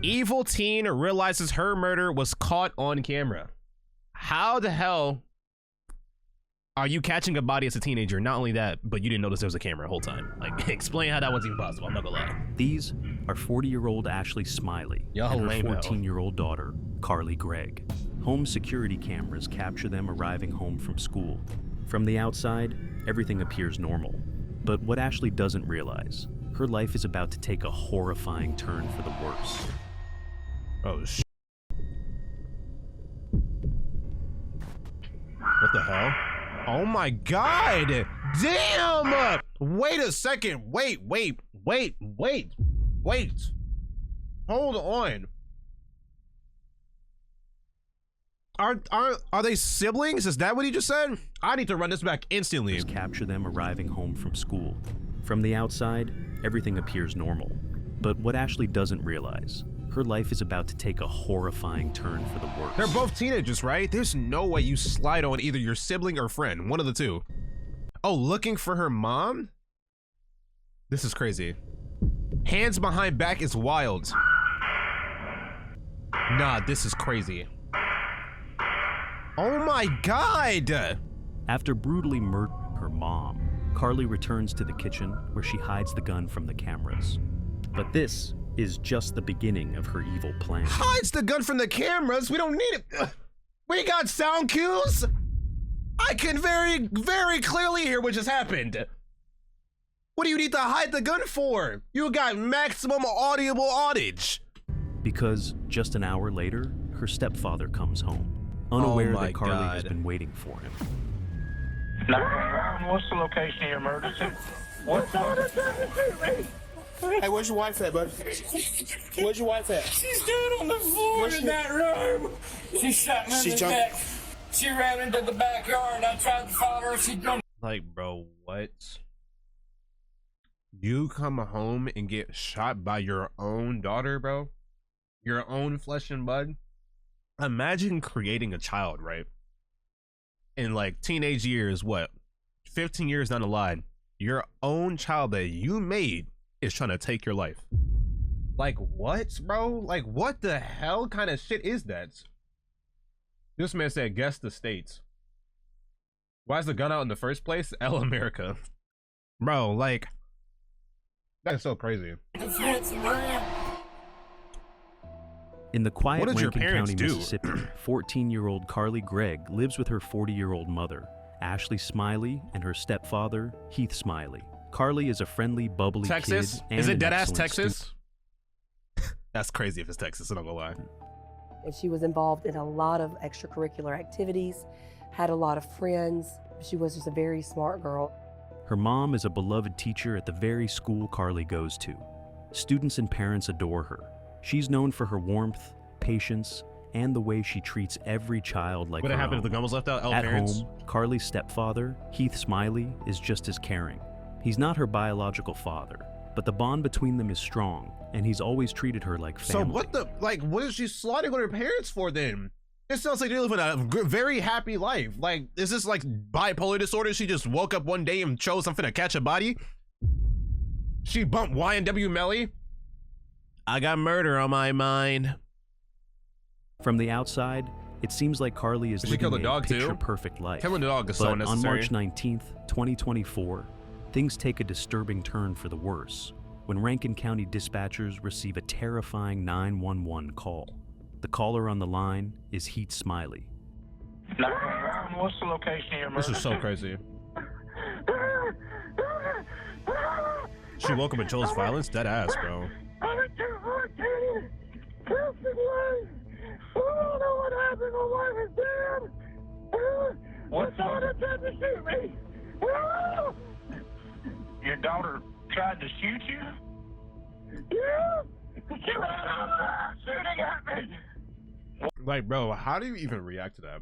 Evil teen realizes her murder was caught on camera. How the hell are you catching a body as a teenager? Not only that, but you didn't notice there was a camera the whole time. Like, explain how that was even possible. I'm not gonna lie. These are 40-year-old Ashley Smiley and her 14-year-old daughter, Carly Gregg. Home security cameras capture them arriving home from school. From the outside, everything appears normal. But what Ashley doesn't realize, her life is about to take a horrifying turn for the worse. Oh, shit. What the hell? Oh my God! Damn! Wait a second. Wait. Hold on. Are they siblings? Is that what he just said? I need to run this back instantly. Just capture them arriving home from school. From the outside, everything appears normal. But what Ashley doesn't realize, her life is about to take a horrifying turn for the worse. They're both teenagers, right? There's no way you slide on either your sibling or friend, one of the two. Oh, looking for her mom? This is crazy. Hands behind back is wild. Nah, this is crazy. Oh my God! After brutally murdering her mom, Carly returns to the kitchen where she hides the gun from the cameras. But this is just the beginning of her evil plan. Hides the gun from the cameras? We don't need it. We got sound cues? I can very clearly hear what just happened. What do you need to hide the gun for? You got maximum audible audiage. Because just an hour later, her stepfather comes home, unaware that Carly has been waiting for him. What's the location of your emergency? What's the Hey, where's your wife at, buddy? Where's your wife at? She's dead on the floor in that room. She shot me in the neck. She ran into the backyard. I tried to follow her. She jumped. Like, bro, what? You come home and get shot by your own daughter, bro? Your own flesh and blood? Imagine creating a child, right? In like teenage years, what? 15 years down the line, your own child that you made is trying to take your life. Like, what, bro? Like, what the hell kind of shit is that? This man said, guess the states. Why is the gun out in the first place? L America. Bro, like, that's so crazy. In the quiet Rankin County, do? Mississippi, 14-year-old Carly Gregg lives with her 40-year-old mother, Ashley Smiley, and her stepfather, Heath Smiley. Carly is a friendly, bubbly Texas? kid. Is it deadass Texas? That's crazy if it's Texas, I'm not gonna lie. And she was involved in a lot of extracurricular activities, had a lot of friends. She was just a very smart girl. Her mom is a beloved teacher at the very school Carly goes to. Students and parents adore her. She's known for her warmth, patience, and the way she treats every child like her own. What happened if the gun was left out? At home, Carly's stepfather, Heath Smiley, is just as caring. He's not her biological father, but the bond between them is strong, and he's always treated her like family. So what the, like, what is she sliding on her parents for then? It sounds like they're living a very happy life. Like, is this like bipolar disorder? She just woke up one day and chose I'm finna catch a body? She bumped YNW Melly? I got murder on my mind. From the outside, it seems like Carly is living a picture-perfect life. Killing the dog is so unnecessary. On March 19th, 2024, things take a disturbing turn for the worse when Rankin County dispatchers receive a terrifying 911 call. The caller on the line is Heath Smiley. What's the location of your emergency? This is so crazy. She woke up and chose violence? Dead ass, bro. I don't know what happened. My wife is dead. What's someone tried to shoot me? Your daughter tried to shoot you? Yeah. She ran out shooting at me. Like, bro, how do you even react to that?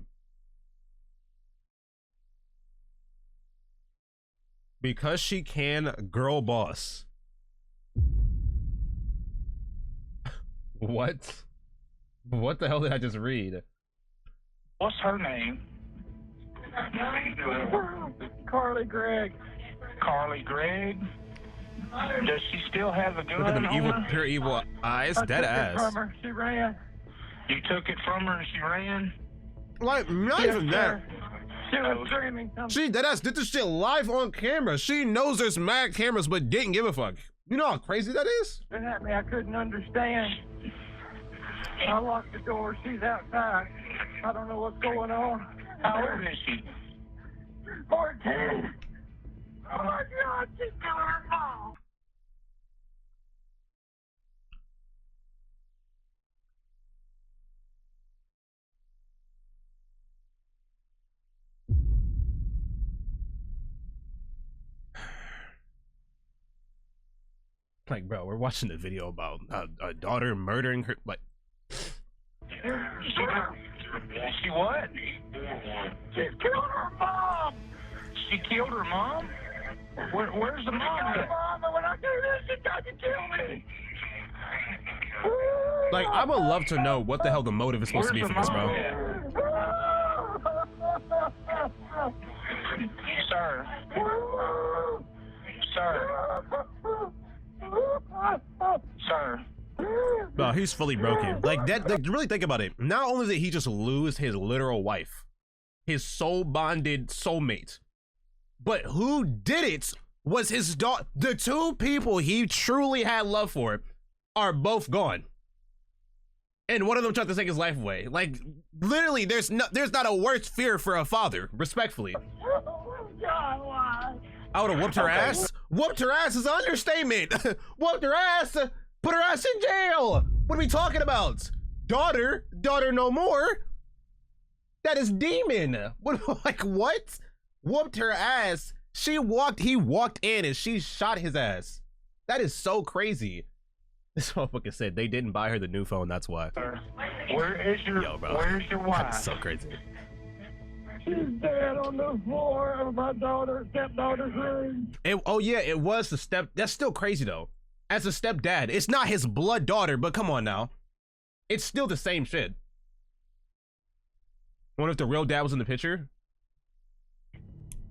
Because she can, girl boss. What? What the hell did I just read? What's her name? Carly Gregg. Carly Gregg? Does she still have a gun? Look at them on evil, her? pure evil eyes. I Dead took it ass. from her. She ran. You took it from her and she ran? Like, not even that. She was screaming something. She dead ass did this shit live on camera. She knows there's mad cameras, but didn't give a fuck. You know how crazy that is? It at me. I couldn't understand. I locked the door. She's outside. I don't know what's going on. How old is she? 14. Oh my God, she's killing her mom. Like, bro, we're watching a video about a daughter murdering her. Like, She what? She killed her mom. She killed her mom? Where's the mom? Mom, and when I do this, she tried to kill me. like, I would love to know what the hell the motive is supposed to be for this, bro. Sir. Sir. Sir. Bro, he's fully broken. Like, that, like, really think about it. Not only did he just lose his literal wife, his soul bonded soulmate, but who did it was his daughter. The two people he truly had love for are both gone. And one of them tried to take his life away. Like, literally, there's not a worse fear for a father, respectfully. I would have whooped her ass. Whooped her ass is an understatement. Whooped her ass. Put her ass in jail. What are we talking about? Daughter no more. That is demon. What, like, what? Whooped her ass. He walked in and she shot his ass. That is so crazy. This motherfucker said they didn't buy her the new phone, that's why. Where is your, where's your wife? That's so crazy. She's dead on the floor of my stepdaughter's room. Oh yeah, it was the step. That's still crazy though. As a stepdad, it's not his blood daughter, but come on now. It's still the same shit. Wonder if the real dad was in the picture?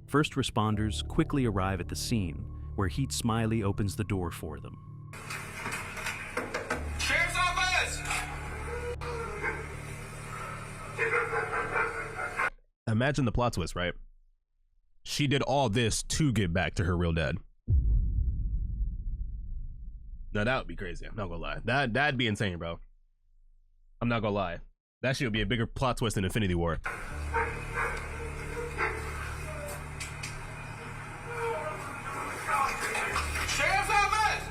First responders quickly arrive at the scene, where Heat Smiley opens the door for them. Sheriff's office! Imagine the plot twist, right? She did all this to get back to her real dad. Now that would be crazy. I'm not gonna lie. That'd be insane, bro. I'm not gonna lie. That shit would be a bigger plot twist than Infinity War. Sheriff's office!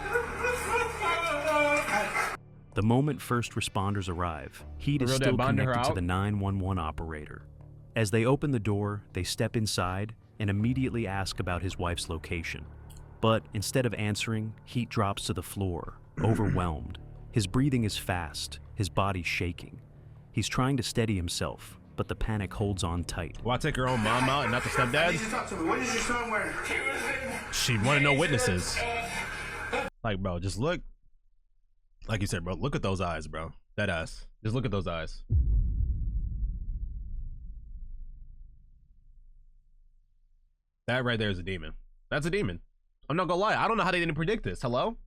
The moment first responders arrive, Heat is still connected to the 911 operator. As they open the door, they step inside and immediately ask about his wife's location. But instead of answering, Heat drops to the floor, overwhelmed. His breathing is fast, his body shaking. He's trying to steady himself, but the panic holds on tight. Why take her own mom out and not the stepdad? I need to talk to me. What is your son wearing? She wanted no witnesses. Like, bro, just look. Like you said, bro, look at those eyes, bro. That ass. Just look at those eyes. That right there is a demon. That's a demon. I'm not gonna lie. I don't know how they didn't predict this. Hello?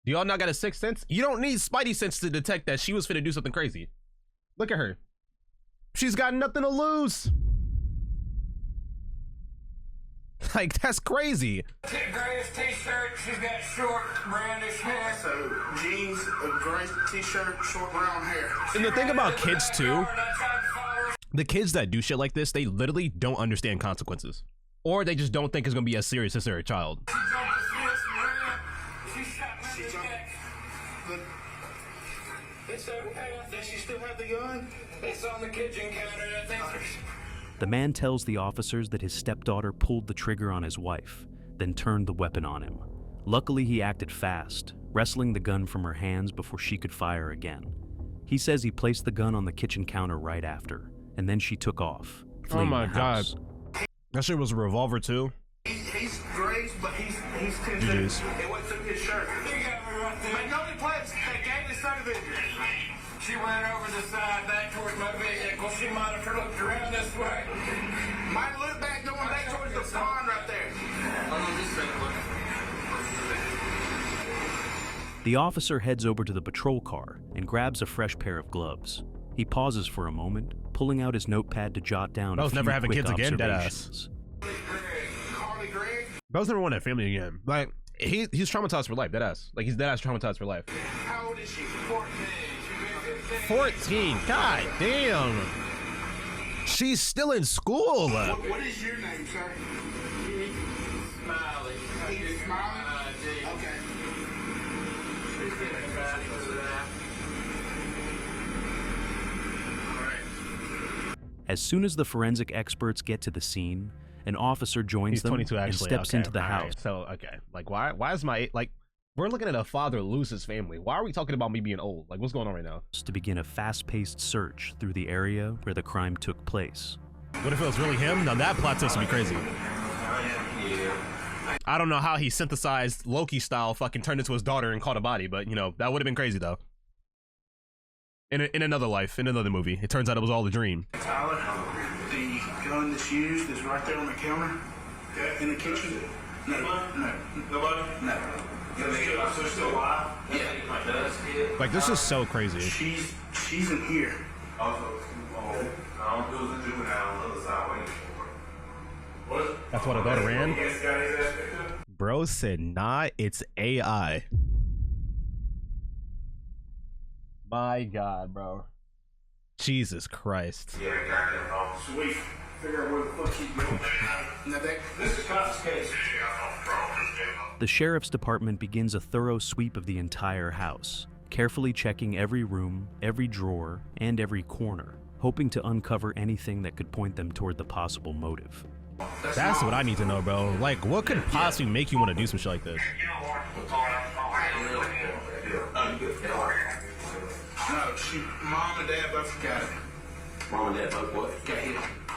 Do y'all not got a sixth sense? You don't need Spidey sense to detect that she was finna do something crazy. Look at her. She's got nothing to lose. Like, that's crazy. Grayish t-shirt, she's got short brownish hair. So, jeans, a gray t-shirt, short brown hair. And the thing about kids too, the kids that do shit like this, they literally don't understand consequences. Or they just don't think it's gonna be as serious as their child. It's okay. Does she still have the gun? It's on the kitchen counter. I think. The man tells the officers that his stepdaughter pulled the trigger on his wife, then turned the weapon on him. Luckily, he acted fast, wresting the gun from her hands before she could fire again. He says he placed the gun on the kitchen counter right after, and then she took off, fleeing the house. That shit was a revolver too. He's grazed, but he's GG's. It went through his shirt. You got me right there. Magnolia Place, they gave the son of it. She went over the side back towards my vehicle. She might have looked around this way. Might look back, going back towards the pond right there. The officer heads over to the patrol car and grabs a fresh pair of gloves. He pauses for a moment, pulling out his notepad to jot down a few never having quick kids again, observations. Bro's never want a family again. Like, he's traumatized for life, deadass. Like, he's deadass traumatized for life. How old is she? 14. 14, god damn. She's still in school. What is your name, sir? Smiley. Smiley? Okay. As soon as the forensic experts get to the scene, an officer joins them 22 and actually. steps Okay, into the all house. right. So, okay. Like, why is my, like, we're looking at a father lose his family. Why are we talking about me being old? Like, what's going on right now? To begin a fast-paced search through the area where the crime took place. What if it was really him? Now that plot twist would be crazy. I don't know how he synthesized Loki style, fucking turned into his daughter and caught a body, but you know, that would have been crazy though. In another life, in another movie, it turns out it was all a dream. Tyler, the gun that's used is right there on the counter. In the kitchen. No. Nobody? No. They're still alive? Yeah. Like, this is so crazy. She's in here. Also, I don't do the juvenile on the other side waiting for her. What? That's what a daughter ran? Yes, got his ass picked up? Bro said, nah, it's AI. My God, bro. Jesus Christ. Yeah, I got it off. Sweet. Figure out where the fuck he's going. Now This is Cops' case. The sheriff's department begins a thorough sweep of the entire house, carefully checking every room, every drawer, and every corner, hoping to uncover anything that could point them toward the possible motive. That's what I need to know, bro. Like, what could possibly make you want to do some shit like this? No, Mom and Dad both got it. Mom and Dad both what? Got hit.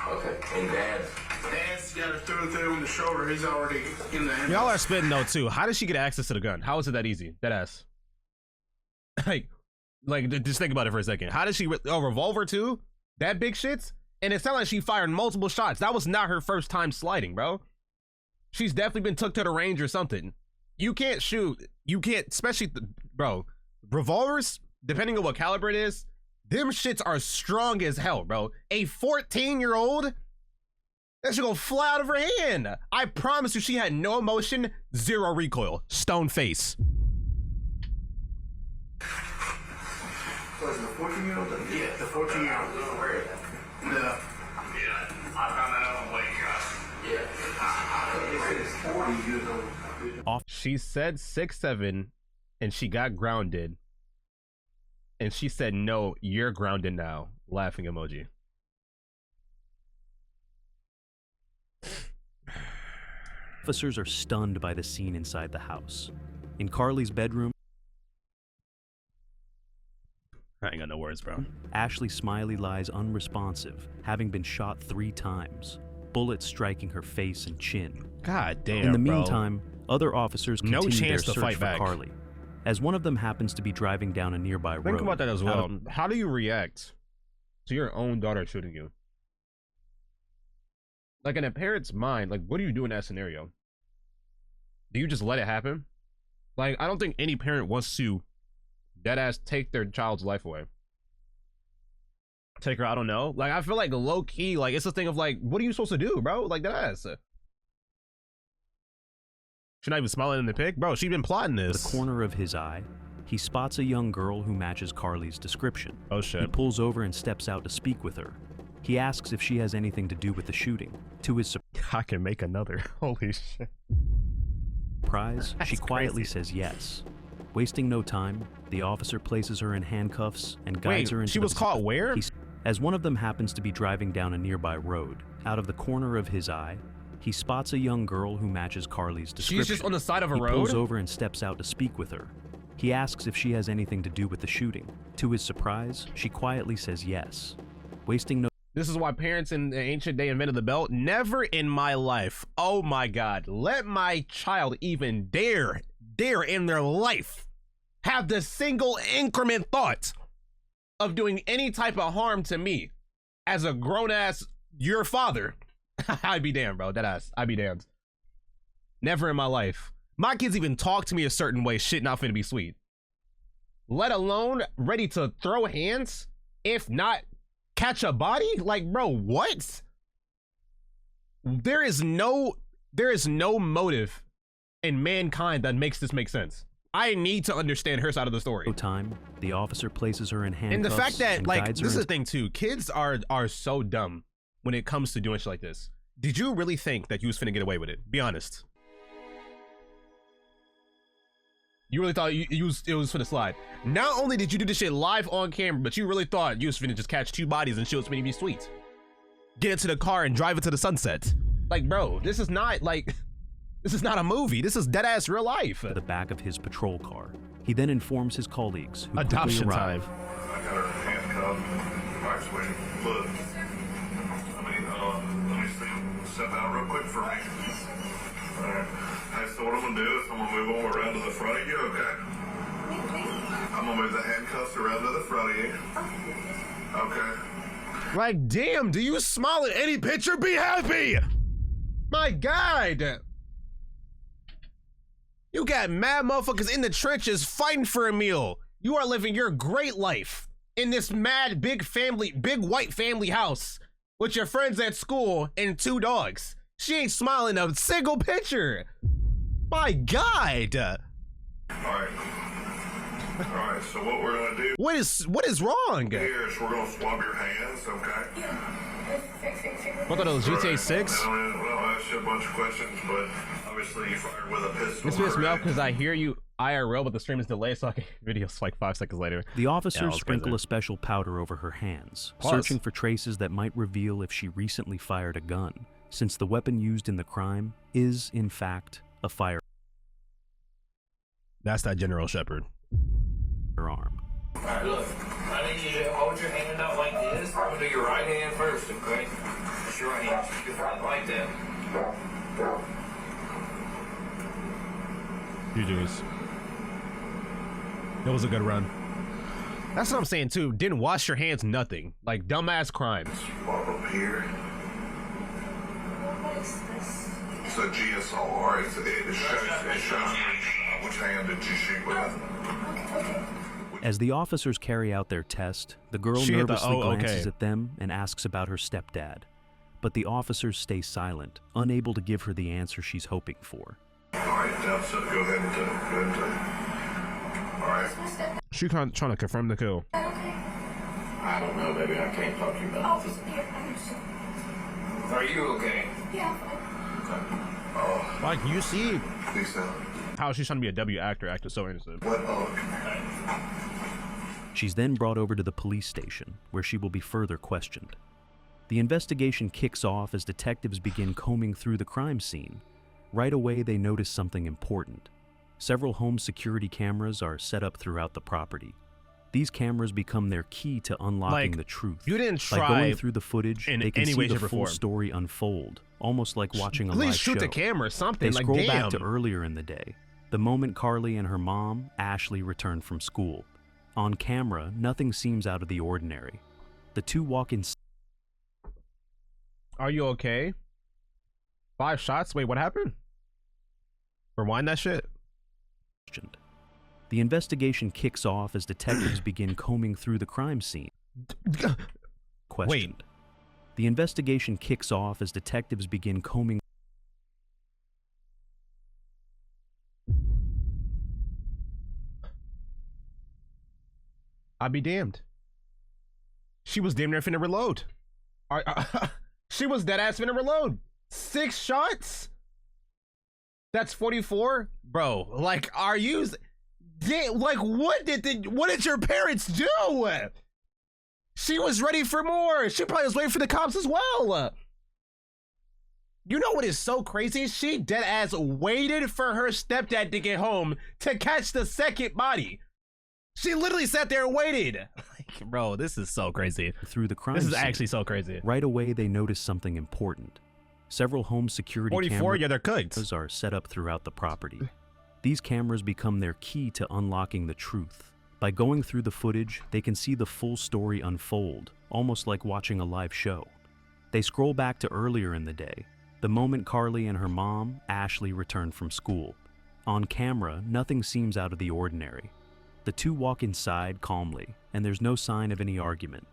Okay. And Dad's? Dad's got her through and through on the shoulder. He's already in the ambulance. Y'all are spitting though too. How did she get access to the gun? How is it that easy? That ass. like, just think about it for a second. How did she, a revolver too? That big shit? And it sounded like she fired multiple shots. That was not her first time sliding, bro. She's definitely been took to the range or something. You can't shoot. You can't, especially, bro, revolvers, depending on what caliber it is, them shits are strong as hell, bro. A 14-year-old, that shit gonna fly out of her hand. I promise you, she had no emotion, zero recoil, stone face. So is it the 14-year-old? Yeah, the 14-year-old. No. Yeah. I found that out on waking up. Yeah. It's 40 years old. She said 6'7", and she got grounded. And she said, no, you're grounded now. Laughing emoji. Officers are stunned by the scene inside the house. In Carly's bedroom, I ain't got no words, bro. Ashley Smiley lies unresponsive, having been shot 3 times, bullets striking her face and chin. God damn, In the bro. meantime, other officers No continue their chance to search fight for back. Carly, as one of them happens to be driving down a nearby road. Think about that as well. out of- How do you react to your own daughter shooting you? Like, in a parent's mind, like, what do you do in that scenario? Do you just let it happen? Like, I don't think any parent wants to deadass take their child's life away. Take her, I don't know. Like, I feel like low key, like, it's a thing of like, what are you supposed to do, bro? Like, deadass. She's not even smiling in the pic, bro. She's been plotting this. the corner of his eye, he spots a young girl who matches Carly's description. Oh He shit. pulls over and steps out to speak with her. He asks if she has anything to do with the shooting. To his I can make another. Holy shit. surprise, she That's quietly crazy. says yes. Wasting no time, the officer places her in handcuffs and guides her into she was the caught where? As one of them happens to be driving down a nearby road, out of the corner of his eye, he spots a young girl who matches Carly's description. She's just on the side of a He road? pulls over and steps out to speak with her. He asks if she has anything to do with the shooting. To his surprise, she quietly says yes. Wasting no This is why parents in the ancient day invented the belt. Never in my life, oh my God, let my child even dare in their life have the single increment thought of doing any type of harm to me as a grown-ass, your father. I'd be damned, bro, deadass, I'd be damned. Never in my life. My kids even talk to me a certain way, shit not finna be sweet. let alone ready to throw hands, if not catch a body? Like, bro, what? There is no motive in mankind that makes this make sense. I need to understand her side of the story. Time, the officer places her in handcuffs. And the fact that, like, this is the thing too, kids are so dumb when it comes to doing shit like this. Did you really think that you was finna get away with it? Be honest. You really thought it was finna slide. Not only did you do this shit live on camera, but you really thought you was finna just catch 2 bodies and shit was finna be sweet. Get into the car and drive it to the sunset. Like, bro, this is not like, this is not a movie. This is dead ass real life. To the back of his patrol car. He then informs his colleagues who Adoption quickly time. arrive. I got her handcuffed. Wife's waiting. Look. Let me step out real quick for me. Alright. Hey, so what I'm gonna do is I'm gonna move them around to the front of you, okay? I'm gonna move the handcuffs around to the front of you. Okay. Like, damn, do you smile at any picture? Be happy! My God! You got mad motherfuckers in the trenches fighting for a meal. You are living your great life in this mad big white family house with your friends at school and 2 dogs. She ain't smiling a single picture. My God! Alright. Alright, so what we're gonna do What is wrong? here is we're gonna swab your hands, okay? What are those, GTA 6? Well, I asked you a bunch of questions, but obviously you fired with a pistol. This pissed me off right? because I hear you IRL, but the stream is delayed, so I can videos like 5 seconds later. The officers Yeah, sprinkle a special powder over her hands, Pause. searching for traces that might reveal if she recently fired a gun, since the weapon used in the crime is, in fact, a firearm. That's that General Shepard. Alright, look. I need you to hold your hand out like this. I'm gonna do your right hand first, okay? Just your right hand. Just like that. GG's. That was a good run. That's what I'm saying too. Didn't wash your hands, nothing. Like dumbass crimes. Swab up here. What is this? It's a GSR. It shows which hand did you shoot with. Okay. As the officers carry out their test, the girl nervously glances at them and asks about her stepdad. But the officers stay silent, unable to give her the answer she's hoping for. Alright, now so go ahead and do it. Alright. She trying to confirm the kill. Okay. I don't know, baby. I can't talk to you about this. Here, I'm just... Are you okay? Yeah, fine. Like, you see Lisa, how she's trying to be a W actor so innocent. what She's then brought over to the police station, where she will be further questioned. The investigation kicks off as detectives begin combing through the crime scene. Right away, they notice something important. Several home security cameras are set up throughout the property. These cameras become their key to unlocking the truth. You didn't try By going through the footage, in they can any see way, the shape, or full form. story unfold, almost like watching a Please live shoot show. the camera, something. They Like, scroll damn. back to earlier in the day, the moment Carly and her mom, Ashley, returned from school. On camera, nothing seems out of the ordinary. The two walk in. Are you okay? 5 shots? Wait, what happened? Rewind that shit. The investigation kicks off as detectives begin combing through the crime scene. Questioned. The investigation kicks off as detectives begin combing. I'd be damned. She was damn near finna reload. She was dead ass finna reload. 6 shots? That's 44? Bro, like, are you... Like, what did your parents do? She was ready for more. She probably was waiting for the cops as well. You know what is so crazy? She dead ass waited for her stepdad to get home to catch the second body. She literally sat there and waited. Like, bro, this is so crazy. Through the crime This is scene. actually so crazy. Right away, they notice something important. Several home security 44, yeah, they're cooked. cameras are set up throughout the property. These cameras become their key to unlocking the truth. By going through the footage, they can see the full story unfold, almost like watching a live show. They scroll back to earlier in the day, the moment Carly and her mom, Ashley, returned from school. On camera, nothing seems out of the ordinary. The two walk inside calmly, and there's no sign of any argument.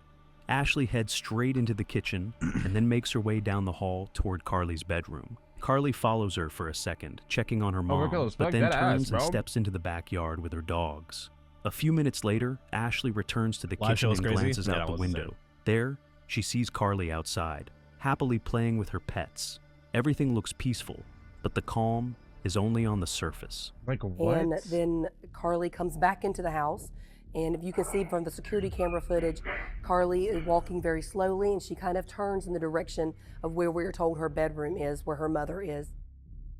Ashley heads straight into the kitchen and then makes her way down the hall toward Carly's bedroom. Carly follows her for a second, checking on her mom, but then turns and steps into the backyard with her dogs. A few minutes later, Ashley returns to the kitchen and glances out the window. There, she sees Carly outside, happily playing with her pets. Everything looks peaceful, but the calm is only on the surface. Like what? And then Carly comes back into the house, and if you can see from the security camera footage, Carly is walking very slowly, and she kind of turns in the direction of where we're told her bedroom is, where her mother is.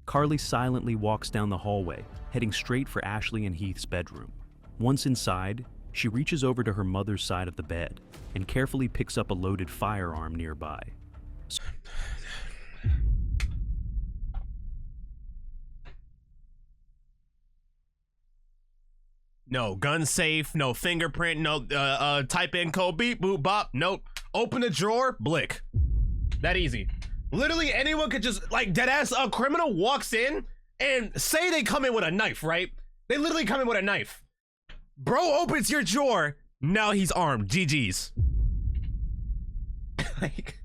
Carly silently walks down the hallway, heading straight for Ashley and Heath's bedroom. Once inside, she reaches over to her mother's side of the bed and carefully picks up a loaded firearm nearby. No gun safe, no fingerprint, no type in code, beep, boop, bop, nope. Open the drawer, blick. That easy. Literally anyone could just, like, deadass, a criminal walks in and say they come in with a knife, right? They literally come in with a knife. Bro opens your drawer, now he's armed, GG's. Like,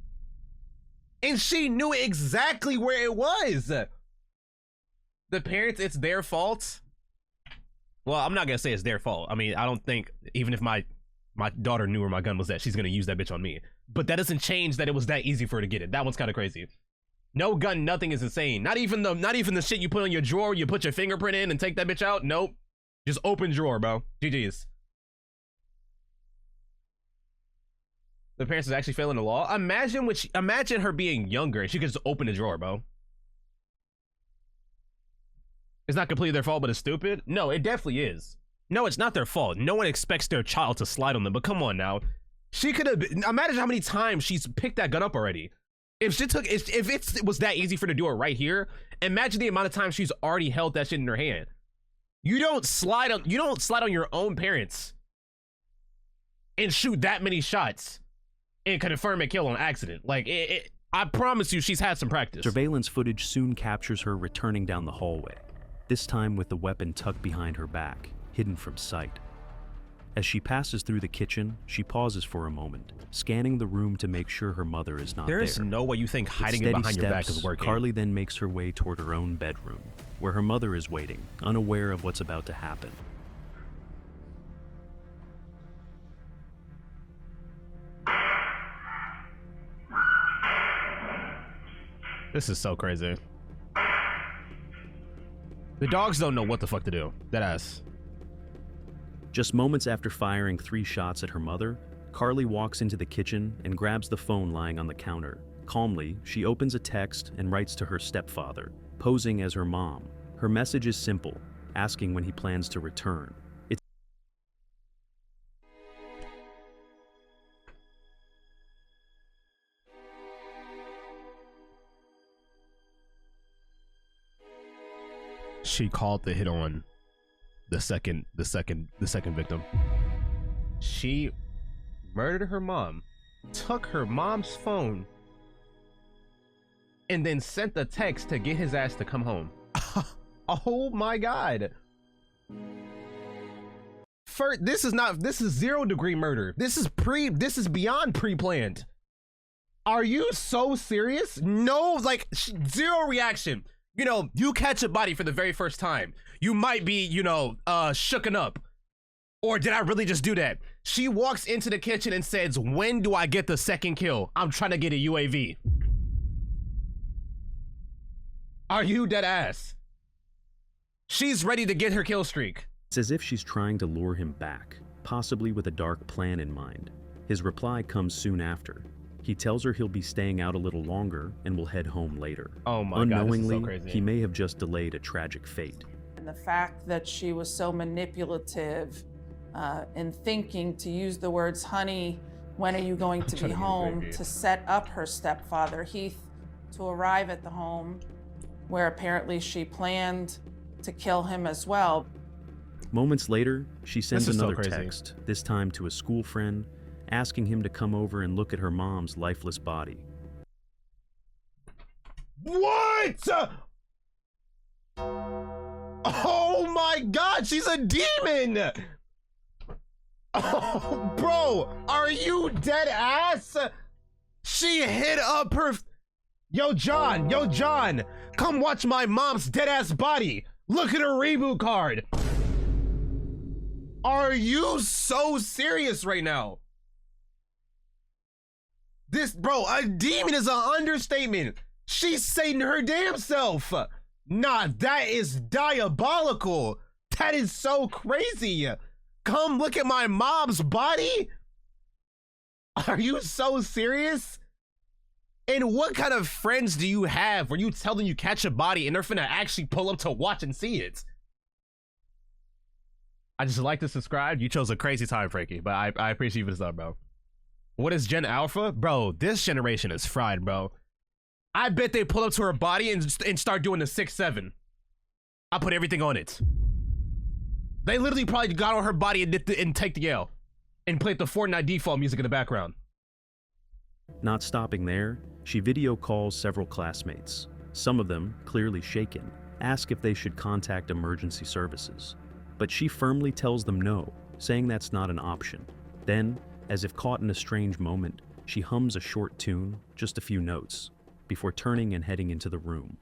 and she knew exactly where it was. The parents, it's their fault. Well, I'm not gonna say it's their fault. I mean, I don't think, even if my daughter knew where my gun was at, she's gonna use that bitch on me. But that doesn't change that it was that easy for her to get it. That one's kind of crazy. No gun, nothing is insane. Not even the shit you put in your drawer, you put your fingerprint in and take that bitch out. Nope. Just open drawer, bro. GG's. The parents is actually failing the law. Imagine her being younger and she could just open the drawer, bro. It's not completely their fault, but it's stupid. No, it definitely is. No, it's not their fault. No one expects their child to slide on them, but come on now. She could have, imagine how many times she's picked that gun up already. If it was that easy for her to do it right here, imagine the amount of time she's already held that shit in her hand. You don't slide on your own parents and shoot that many shots and confirm a kill on accident. Like, I promise you, she's had some practice. Surveillance footage soon captures her returning down the hallway, this time with the weapon tucked behind her back, hidden from sight. As she passes through the kitchen, she pauses for a moment, scanning the room to make sure her mother is not there. There's no way you think hiding it behind your back is working. Carly then makes her way toward her own bedroom, where her mother is waiting, unaware of what's about to happen. This is so crazy. The dogs don't know what the fuck to do. Deadass. Just moments after firing 3 shots at her mother, Carly walks into the kitchen and grabs the phone lying on the counter. Calmly, she opens a text and writes to her stepfather, posing as her mom. Her message is simple, asking when he plans to return. She called the hit on the second victim. She murdered her mom, took her mom's phone, and then sent the text to get his ass to come home. Oh my god. This is 0 degree murder. This is beyond pre-planned. Are you so serious? No, like, zero reaction. You know, you catch a body for the very first time, you might be, you know, shooken up. Or did I really just do that? She walks into the kitchen and says, when do I get the second kill? I'm trying to get a UAV. Are you dead ass? She's ready to get her kill streak. It's as if she's trying to lure him back, possibly with a dark plan in mind. His reply comes soon after. He tells her he'll be staying out a little longer and will head home later. Oh my god, this is so crazy. He may have just delayed a tragic fate. And the fact that she was so manipulative in thinking to use the words, honey, when are you going to be home, to set up her stepfather, Heath, to arrive at the home, where apparently she planned to kill him as well. Moments later, she sends another text, this time to a school friend, asking him to come over and look at her mom's lifeless body. What? Oh my god, she's a demon! Bro, are you dead ass? She hit up her. Yo, John, come watch my mom's dead ass body. Look at her reboot card. Are you so serious right now? This, bro, a demon is an understatement. She's Satan her damn self. Nah, that is diabolical. That is so crazy. Come look at my mom's body? Are you so serious? And what kind of friends do you have where you tell them you catch a body and they're finna actually pull up to watch and see it? I just like to subscribe. You chose a crazy time, Frankie, but I appreciate this up, bro. What is Gen Alpha? Bro, this generation is fried, bro. I bet they pull up to her body and start doing the 6-7. I put everything on it. They literally probably got on her body and take the L and played the Fortnite default music in the background. Not stopping there, she video calls several classmates. Some of them, clearly shaken, ask if they should contact emergency services. But she firmly tells them no, saying that's not an option. Then, as if caught in a strange moment, she hums a short tune, just a few notes, before turning and heading into the room.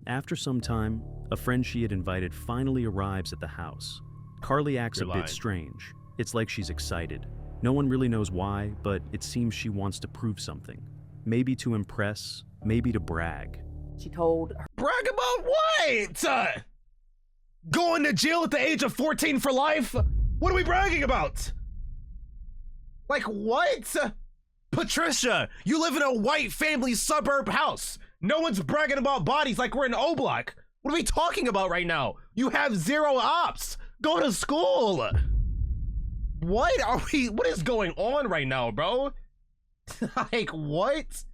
After some time, a friend she had invited finally arrives at the house. Carly acts a bit strange. It's like she's excited. No one really knows why, but it seems she wants to prove something. Maybe to impress, maybe to brag. She told her. Brag about what? Going to jail at the age of 14 for life? What are we bragging about? Like what? Patricia, you live in a white family suburb house. No one's bragging about bodies like we're in O Block. What are we talking about right now? You have 0 ops. Go to school. What is going on right now, bro? Like what?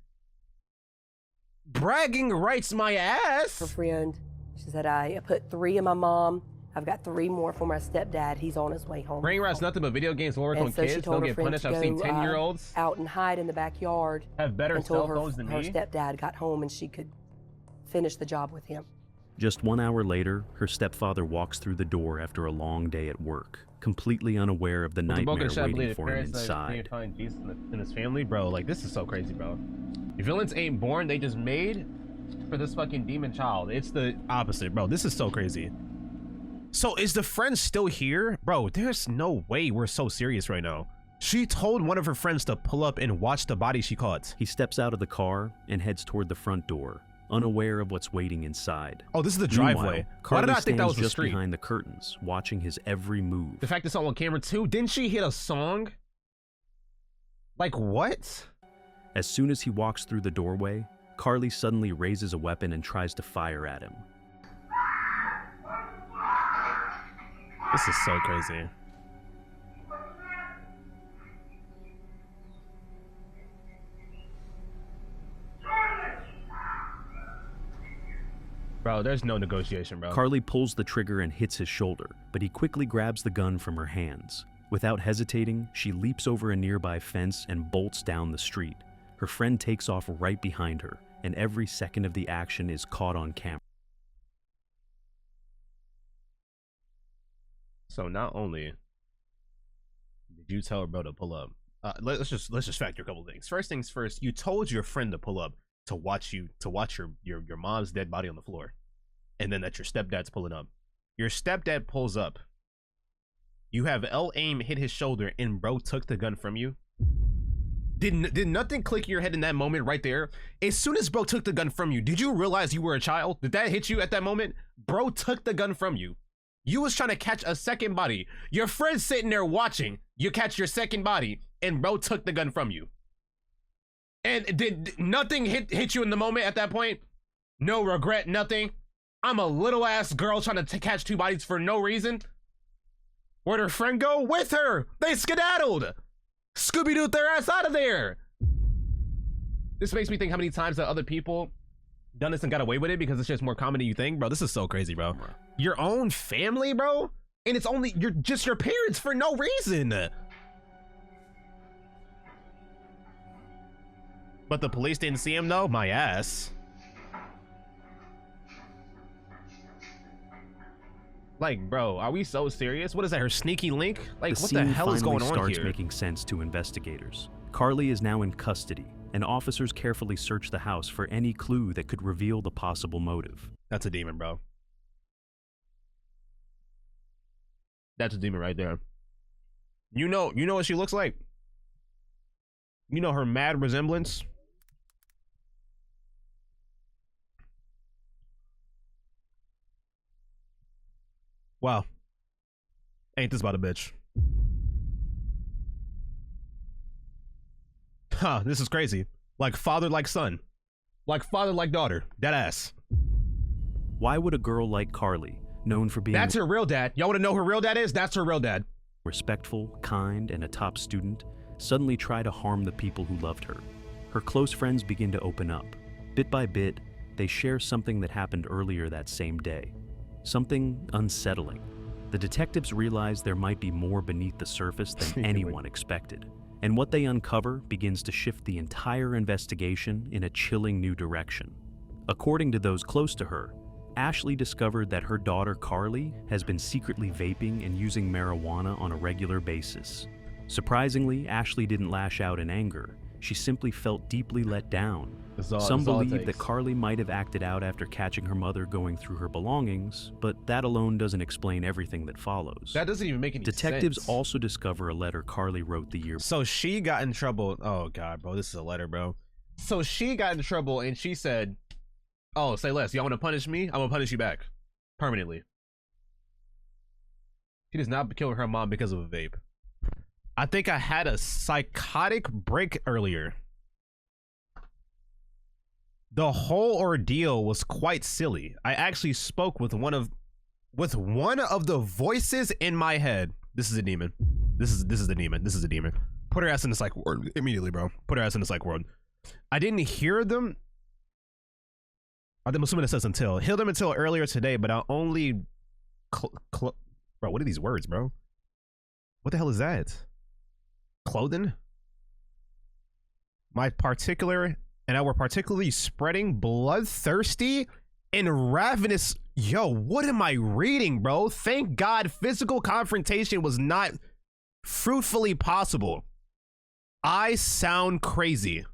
Bragging rights my ass. Her friend, she said, I put 3 in my mom. I've got 3 more for my stepdad. He's on his way home. Brain rot's nothing but video games will work on kids. Don't get punished. I've seen 10-year-olds out and hide in the backyard. Have better cell phones than me. Her stepdad got home and she could finish the job with him. Just 1 hour later, her stepfather walks through the door after a long day at work, completely unaware of the nightmare waiting for him inside. In his family, bro, like this is so crazy, bro. Villains ain't born, they just made for this fucking demon child. It's the opposite, bro. This is so crazy. So is the friend still here? Bro, there's no way we're so serious right now. She told one of her friends to pull up and watch the body she caught. He steps out of the car and heads toward the front door, unaware of what's waiting inside. Oh, this is the driveway. Why did I think that was the just street? Behind the curtains, watching his every move. The fact it's all on camera too. Didn't she hit a song? Like what? As soon as he walks through the doorway, Carly suddenly raises a weapon and tries to fire at him. This is so crazy. Bro, there's no negotiation, bro. Carly pulls the trigger and hits his shoulder, but he quickly grabs the gun from her hands. Without hesitating, she leaps over a nearby fence and bolts down the street. Her friend takes off right behind her, and every second of the action is caught on camera. So not only did you tell her bro to pull up, let's just factor a couple things. First things first, you told your friend to pull up to watch your mom's dead body on the floor, and then that your stepdad's pulling up. Your stepdad pulls up. You have aim hit his shoulder, and bro took the gun from you. Did nothing click in your head in that moment right there? As soon as bro took the gun from you, did you realize you were a child? Did that hit you at that moment? Bro took the gun from you. You was trying to catch a second body. Your friend's sitting there watching. You catch your second body, and bro took the gun from you. And did nothing hit you in the moment at that point? No regret, nothing? I'm a little ass girl trying to catch 2 bodies for no reason? Where'd her friend go? With her! They skedaddled! Scooby-Dooed their ass out of there! This makes me think how many times that other people done this and got away with it because it's just more common than you think. Bro, this is so crazy, bro. Your own family, bro? And it's only just your parents for no reason. But the police didn't see him though? My ass. Like, bro, are we so serious? What is that, her sneaky link? Like, The what the scene hell is going finally on starts here? making sense to investigators. Carly is now in custody, and officers carefully search the house for any clue that could reveal the possible motive. That's a demon, bro. That's a demon right there. You know what she looks like? You know her mad resemblance? Wow. Ain't this about a bitch? Huh, this is crazy. Like father, like son. Like father, like daughter. That ass. Why would a girl like Carly, known for being That's her real dad. Y'all wanna know who her real dad is? That's her real dad. respectful, kind, and a top student, suddenly try to harm the people who loved her? Her close friends begin to open up. Bit by bit, they share something that happened earlier that same day. Something unsettling. The detectives realize there might be more beneath the surface than anyone expected. And what they uncover begins to shift the entire investigation in a chilling new direction. According to those close to her, Ashley discovered that her daughter Carly has been secretly vaping and using marijuana on a regular basis. Surprisingly, Ashley didn't lash out in anger. She simply felt deeply let down. Some believe that Carly might have acted out after catching her mother going through her belongings, but that alone doesn't explain everything that follows. That doesn't even make any sense. Detectives also discover a letter Carly wrote the year. So she got in trouble. Oh God, bro, this is a letter, bro. So she got in trouble and she said, "Oh, say less. Y'all want to punish me? I'm gonna punish you back, permanently." She does not kill her mom because of a vape. I think I had a psychotic break earlier. The whole ordeal was quite silly. I actually spoke with one of the voices in my head. This is a demon. This is the demon. This is a demon. Put her ass in the psych ward immediately, bro. Put her ass in the psych ward. I didn't hear them. I'm assuming it says until. Heard them until earlier today, but I only bro, what are these words, bro? What the hell is that? Clothing? My particular and I were particularly spreading bloodthirsty and ravenous. Yo, what am I reading, bro? Thank God physical confrontation was not fruitfully possible. I sound crazy.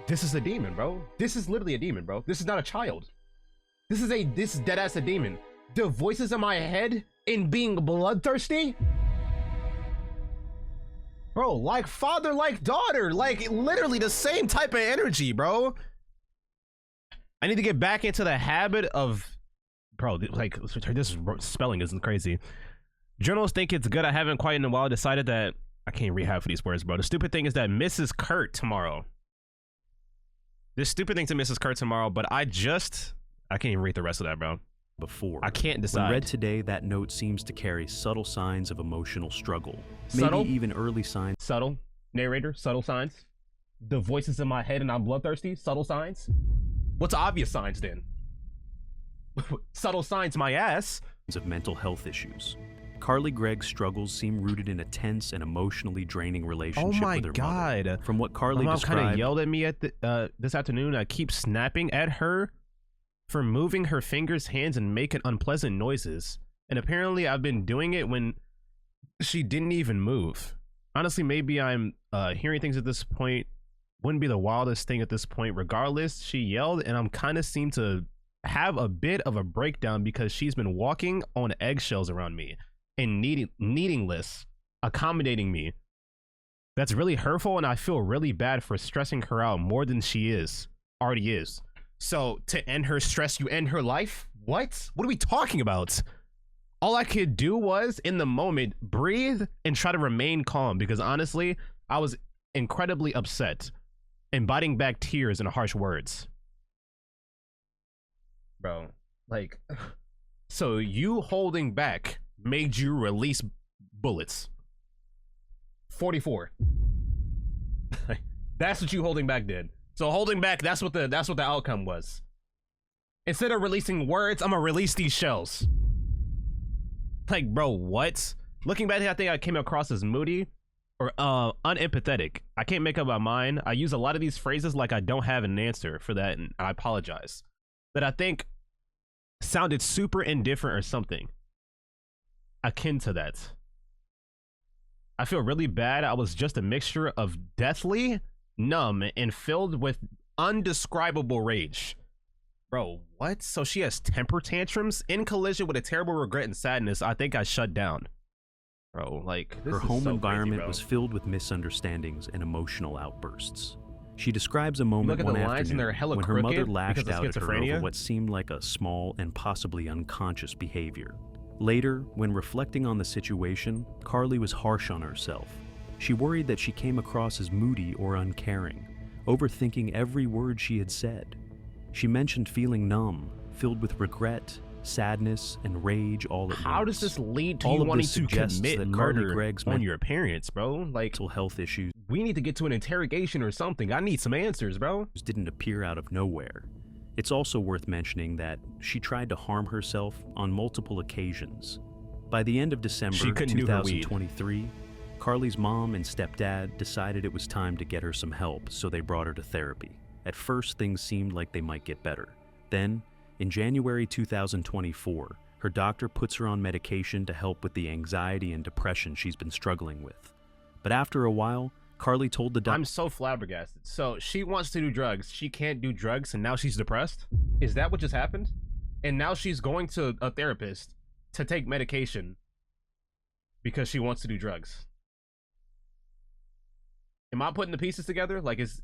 This is a demon, bro. This is literally a demon, bro. This is not a child. This is dead ass a demon. The voices in my head in being bloodthirsty, bro, like father, like daughter, like literally the same type of energy, bro. I need to get back into the habit of, bro, like this spelling isn't crazy. Journalists think it's good. I haven't quite in a while decided that I can't read half of these words, bro. The stupid thing is that Mrs. Kurt tomorrow. This stupid thing to Mrs. Kurt tomorrow, but I can't even read the rest of that, bro. Before. I can't decide. When read today, that note seems to carry subtle signs of emotional struggle. Subtle? Maybe even early signs. Subtle. Narrator, subtle signs. The voices in my head and I'm bloodthirsty. Subtle signs. What's obvious signs then? Subtle signs, my ass. Of mental health issues. Carly Gregg's struggles seem rooted in a tense and emotionally draining relationship with her mother. From what Carly my mom described, kind of yelled at me at this afternoon. I keep snapping at her for moving her fingers, hands, and making unpleasant noises. And apparently I've been doing it when she didn't even move. Honestly, maybe I'm hearing things at this point. Wouldn't be the wildest thing at this point. Regardless, she yelled and I'm kind of seem to have a bit of a breakdown because she's been walking on eggshells around me and needingless, accommodating me. That's really hurtful and I feel really bad for stressing her out more than she already is. So to end her stress, you end her life? What? What are we talking about? All I could do was, in the moment, breathe and try to remain calm because honestly, I was incredibly upset and biting back tears and harsh words. Bro, like, so you holding back made you release bullets. 44. That's what you holding back did. So holding back, that's what the outcome was. Instead of releasing words, I'm gonna release these shells. Like, bro, what? Looking back, I think I came across as moody. or unempathetic. I can't make up my mind. I use a lot of these phrases like I don't have an answer for that, and I apologize. That I think sounded super indifferent or something akin to that. I feel really bad. I was just a mixture of deathly, numb, and filled with undescribable rage. Bro, what? So she has temper tantrums in collision with a terrible regret and sadness. I think I shut down. Bro, like, this her is home so environment crazy, was filled with misunderstandings and emotional outbursts. She describes a moment look at one the lines and they're afternoon hella when her mother crooked lashed because of out at her over schizophrenia. what seemed like a small and possibly unconscious behavior. Later, when reflecting on the situation, Carly was harsh on herself. She worried that she came across as moody or uncaring, overthinking every word she had said. She mentioned feeling numb, filled with regret, sadness, and rage all at once. How does this lead to all you of wanting this to suggests commit that Carly murder Gregg's on your parents, bro? Like, mental health issues we need to get to an interrogation or something. I need some answers, bro. didn't appear out of nowhere. It's also worth mentioning that she tried to harm herself on multiple occasions. By the end of December She couldn't do her weed. 2023, Carly's mom and stepdad decided it was time to get her some help, so they brought her to therapy. At first, things seemed like they might get better. Then, in January 2024, her doctor puts her on medication to help with the anxiety and depression she's been struggling with. But after a while, Carly told the doctor, I'm so flabbergasted. So she wants to do drugs. She can't do drugs, and now she's depressed? Is that what just happened? And now she's going to a therapist to take medication because she wants to do drugs. Am I putting the pieces together? Like, is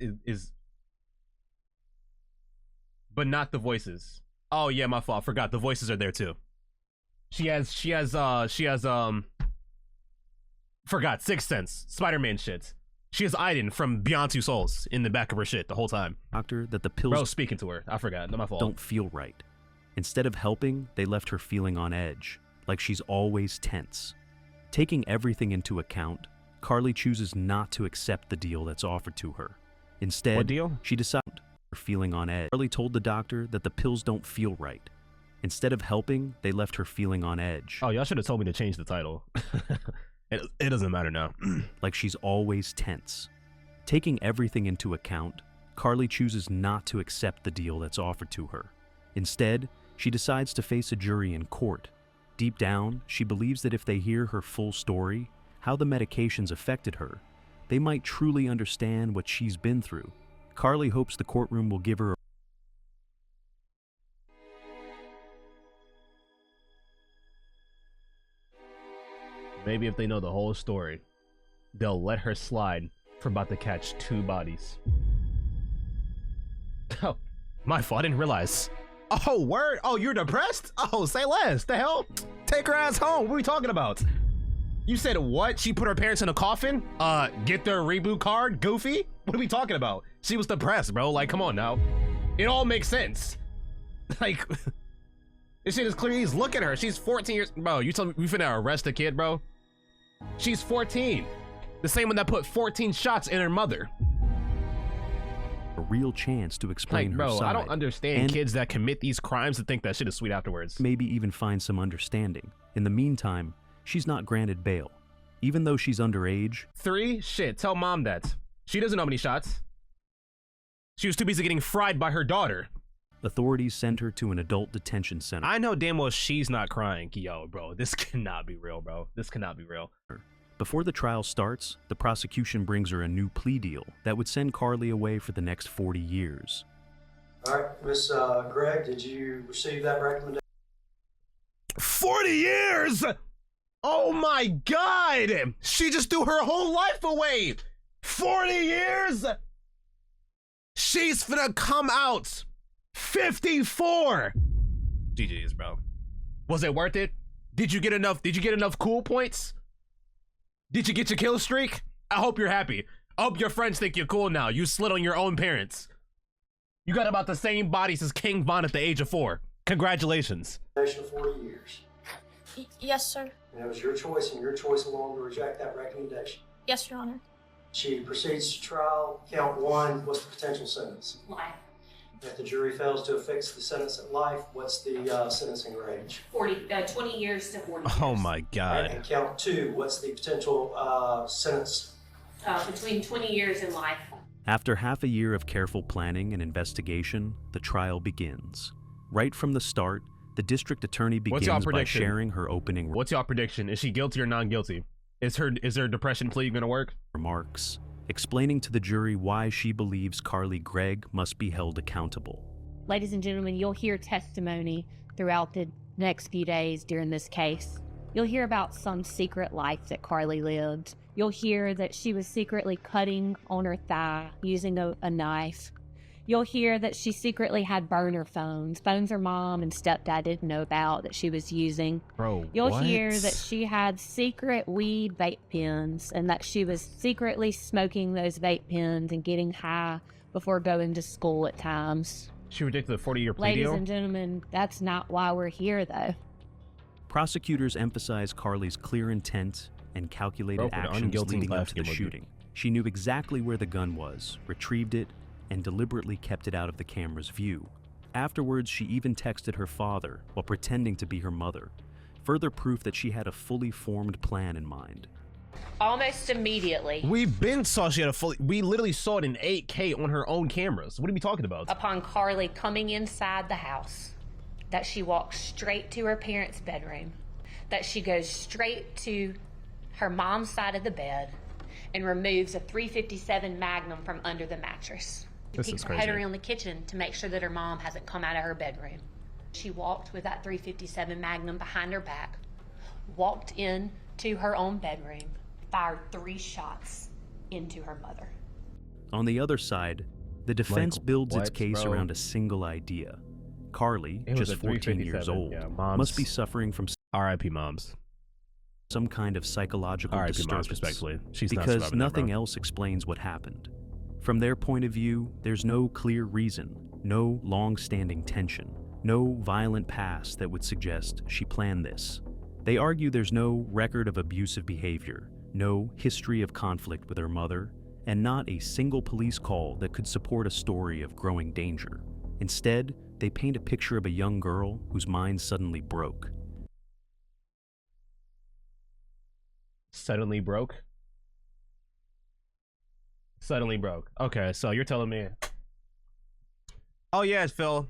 but not the voices. Oh yeah, my fault. Forgot the voices are there too. She has forgot Sixth Sense, Spider-Man shit. She has Aiden from Beyond Two Souls in the back of her shit the whole time. doctor that the pills Bro, speaking to her. I forgot. Not my fault. don't feel right. Instead of helping, they left her feeling on edge, like she's always tense. Taking everything into account, Carly chooses not to accept the deal that's offered to her. Instead, What deal? she decided her feeling on edge. Carly told the doctor that the pills don't feel right. Instead of helping, they left her feeling on edge. Oh, y'all should have told me to change the title. It doesn't matter now. Like she's always tense. Taking everything into account, Carly chooses not to accept the deal that's offered to her. Instead, she decides to face a jury in court. Deep down, she believes that if they hear her full story, how the medications affected her, they might truly understand what she's been through. Carly hopes the courtroom will give her a Maybe if they know the whole story, they'll let her slide for about to catch 2 bodies. Oh, my fault. I didn't realize. Oh, word? Oh, you're depressed? Oh, say less. The hell? Take her ass home. What are we talking about? You said what? She put her parents in a coffin? Get their reboot card? Goofy? What are we talking about? She was depressed, bro. Like, come on now. It all makes sense. Like, this shit is clear. He's look at her. She's 14 years. Bro, you tell me we finna arrest a kid, bro? She's 14. The same one that put 14 shots in her mother. real chance to explain Like, bro, her side. I don't understand and kids that commit these crimes and think that shit is sweet afterwards. maybe even find some understanding. In the meantime, she's not granted bail. Even though she's underage, 3? Shit, tell mom that. She doesn't know how many shots. She was too busy getting fried by her daughter. authorities sent her to an adult detention center. I know damn well she's not crying. Yo, bro, this cannot be real, bro. This cannot be real. Before the trial starts, the prosecution brings her a new plea deal that would send Carly away for the next 40 years. All right, Miss Gregg, did you receive that recommendation? 40 years? Oh my God! She just threw her whole life away! 40 years? She's finna come out 54! GG's, bro. Was it worth it? Did you get enough cool points? Did you get your kill streak? I hope you're happy. I hope your friends think you're cool now. You slid on your own parents. You got about the same bodies as King Von at the age of 4. Congratulations. 40 years. Yes, sir. And it was your choice and your choice alone to reject that recommendation. Yes, Your Honor. She proceeds to trial. Count 1, what's the potential sentence? Life. If the jury fails to affix the sentence at life, what's the sentencing range? 20 years to 40 years. Oh my God. And count 2, what's the potential sentence between 20 years and life. After half a year of careful planning and investigation, the trial begins. Right from the start, the district attorney begins by sharing her opening What's your prediction? Is she guilty or non-guilty? Is her depression plea gonna work? Remarks, explaining to the jury why she believes Carly Gregg must be held accountable. Ladies and gentlemen, you'll hear testimony throughout the next few days during this case. You'll hear about some secret life that Carly lived. You'll hear that she was secretly cutting on her thigh using a knife. You'll hear that she secretly had burner phones her mom and stepdad didn't know about that she was using. Bro, You'll hear that she had secret weed vape pens and that she was secretly smoking those vape pens and getting high before going to school at times. She predicted a 40-year plea deal? Ladies and gentlemen, that's not why we're here, though. Prosecutors emphasize Carly's clear intent and calculated actions leading up to the shooting. She knew exactly where the gun was, retrieved it, and deliberately kept it out of the camera's view. Afterwards, she even texted her father while pretending to be her mother, further proof that she had a fully formed plan in mind. Almost immediately. We literally saw it in 8K on her own cameras. What are we talking about? Upon Carly coming inside the house, that she walks straight to her parents' bedroom, that she goes straight to her mom's side of the bed and removes a .357 Magnum from under the mattress. She peeks her head around the kitchen to make sure that her mom hasn't come out of her bedroom. She walked with that .357 Magnum behind her back, walked in to her own bedroom, fired 3 shots into her mother. On the other side, the defense builds its case around a single idea. Carly, just 14 years old, must be suffering from R.I.P. moms. Some kind of psychological disturbance, respectfully. Because nothing else explains what happened. From their point of view, there's no clear reason, no long-standing tension, no violent past that would suggest she planned this. They argue there's no record of abusive behavior, no history of conflict with her mother, and not a single police call that could support a story of growing danger. Instead, they paint a picture of a young girl whose mind suddenly broke. Suddenly broke? Suddenly broke. Okay, so you're telling me. Oh, yeah, it's Phil.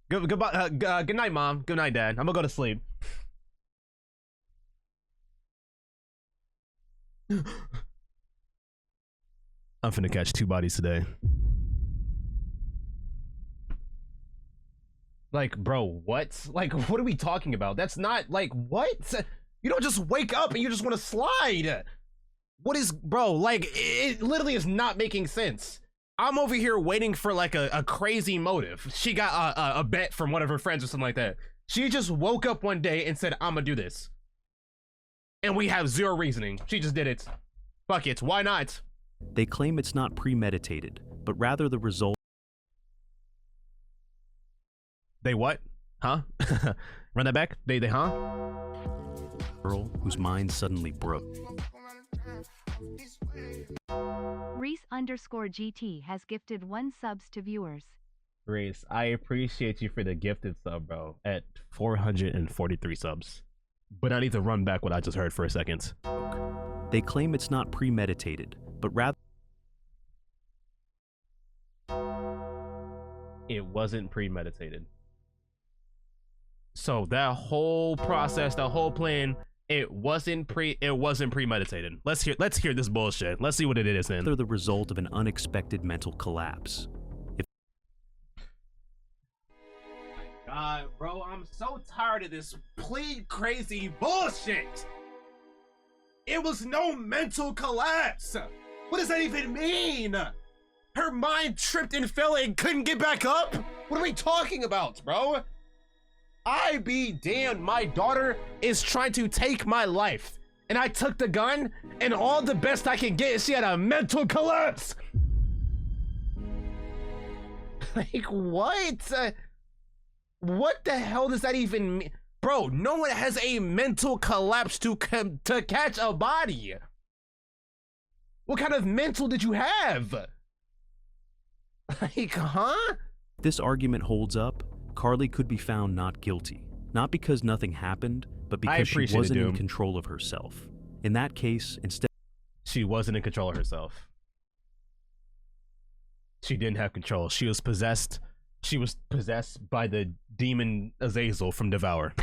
Goodbye. Good night, Mom. Good night, Dad. I'm gonna go to sleep. I'm finna catch 2 bodies today. Like, bro, what? Like, what are we talking about? That's not, like, what? You don't just wake up and you just want to slide. What is, bro, like, it literally is not making sense. I'm over here waiting for, like, a crazy motive. She got a bet from one of her friends or something like that. She just woke up one day and said, I'm gonna do this. And we have 0 reasoning. She just did it. Fuck it, why not? They claim it's not premeditated, but rather the result. They what? Huh? Run that back? They huh? Girl whose mind suddenly broke. Reese_GT has gifted 1 subs to viewers. Reese, I appreciate you for the gifted sub, bro, at 443 subs. But I need to run back what I just heard for a second. They claim it's not premeditated, but rather it wasn't premeditated. So that whole process, the whole plan, it wasn't premeditated. Let's hear this bullshit. Let's see what it is then. They're the result of an unexpected mental collapse. God, bro, I'm so tired of this plea crazy bullshit. It was no mental collapse. What does that even mean? Her mind tripped and fell and couldn't get back up? What are we talking about, bro? I be damned, my daughter is trying to take my life. And I took the gun, and all the best I can get is she had a mental collapse. Like, what? What the hell does that even mean? Bro, no one has a mental collapse to catch a body. What kind of mental did you have? Like, huh? If this argument holds up, Carly could be found not guilty. Not because nothing happened, but because she wasn't in control of herself. In that case, instead... She wasn't in control of herself. She didn't have control. She was possessed. She was possessed by the demon Azazel from Devour.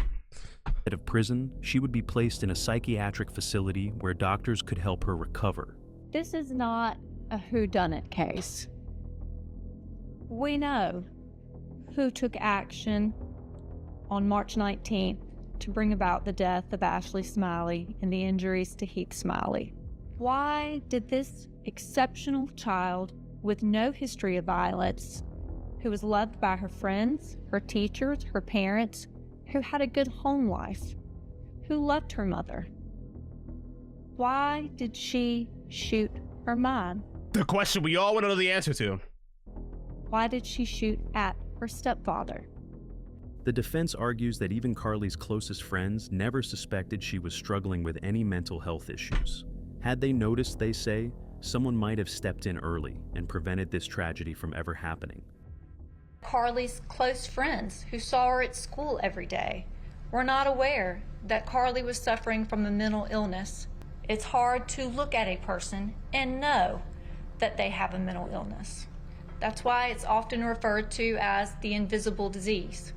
Instead of prison, she would be placed in a psychiatric facility where doctors could help her recover. This is not a whodunit case. We know who took action on March 19th to bring about the death of Ashley Smiley and the injuries to Heath Smiley. Why did this exceptional child with no history of violence, who was loved by her friends, her teachers, her parents, who had a good home life, who loved her mother, why did she shoot her mom? The question we all want to know the answer to. Why did she shoot at her stepfather? The defense argues that even Carly's closest friends never suspected she was struggling with any mental health issues. Had they noticed, they say, someone might have stepped in early and prevented this tragedy from ever happening. Carly's close friends who saw her at school every day were not aware that Carly was suffering from a mental illness. It's hard to look at a person and know that they have a mental illness. That's why it's often referred to as the invisible disease.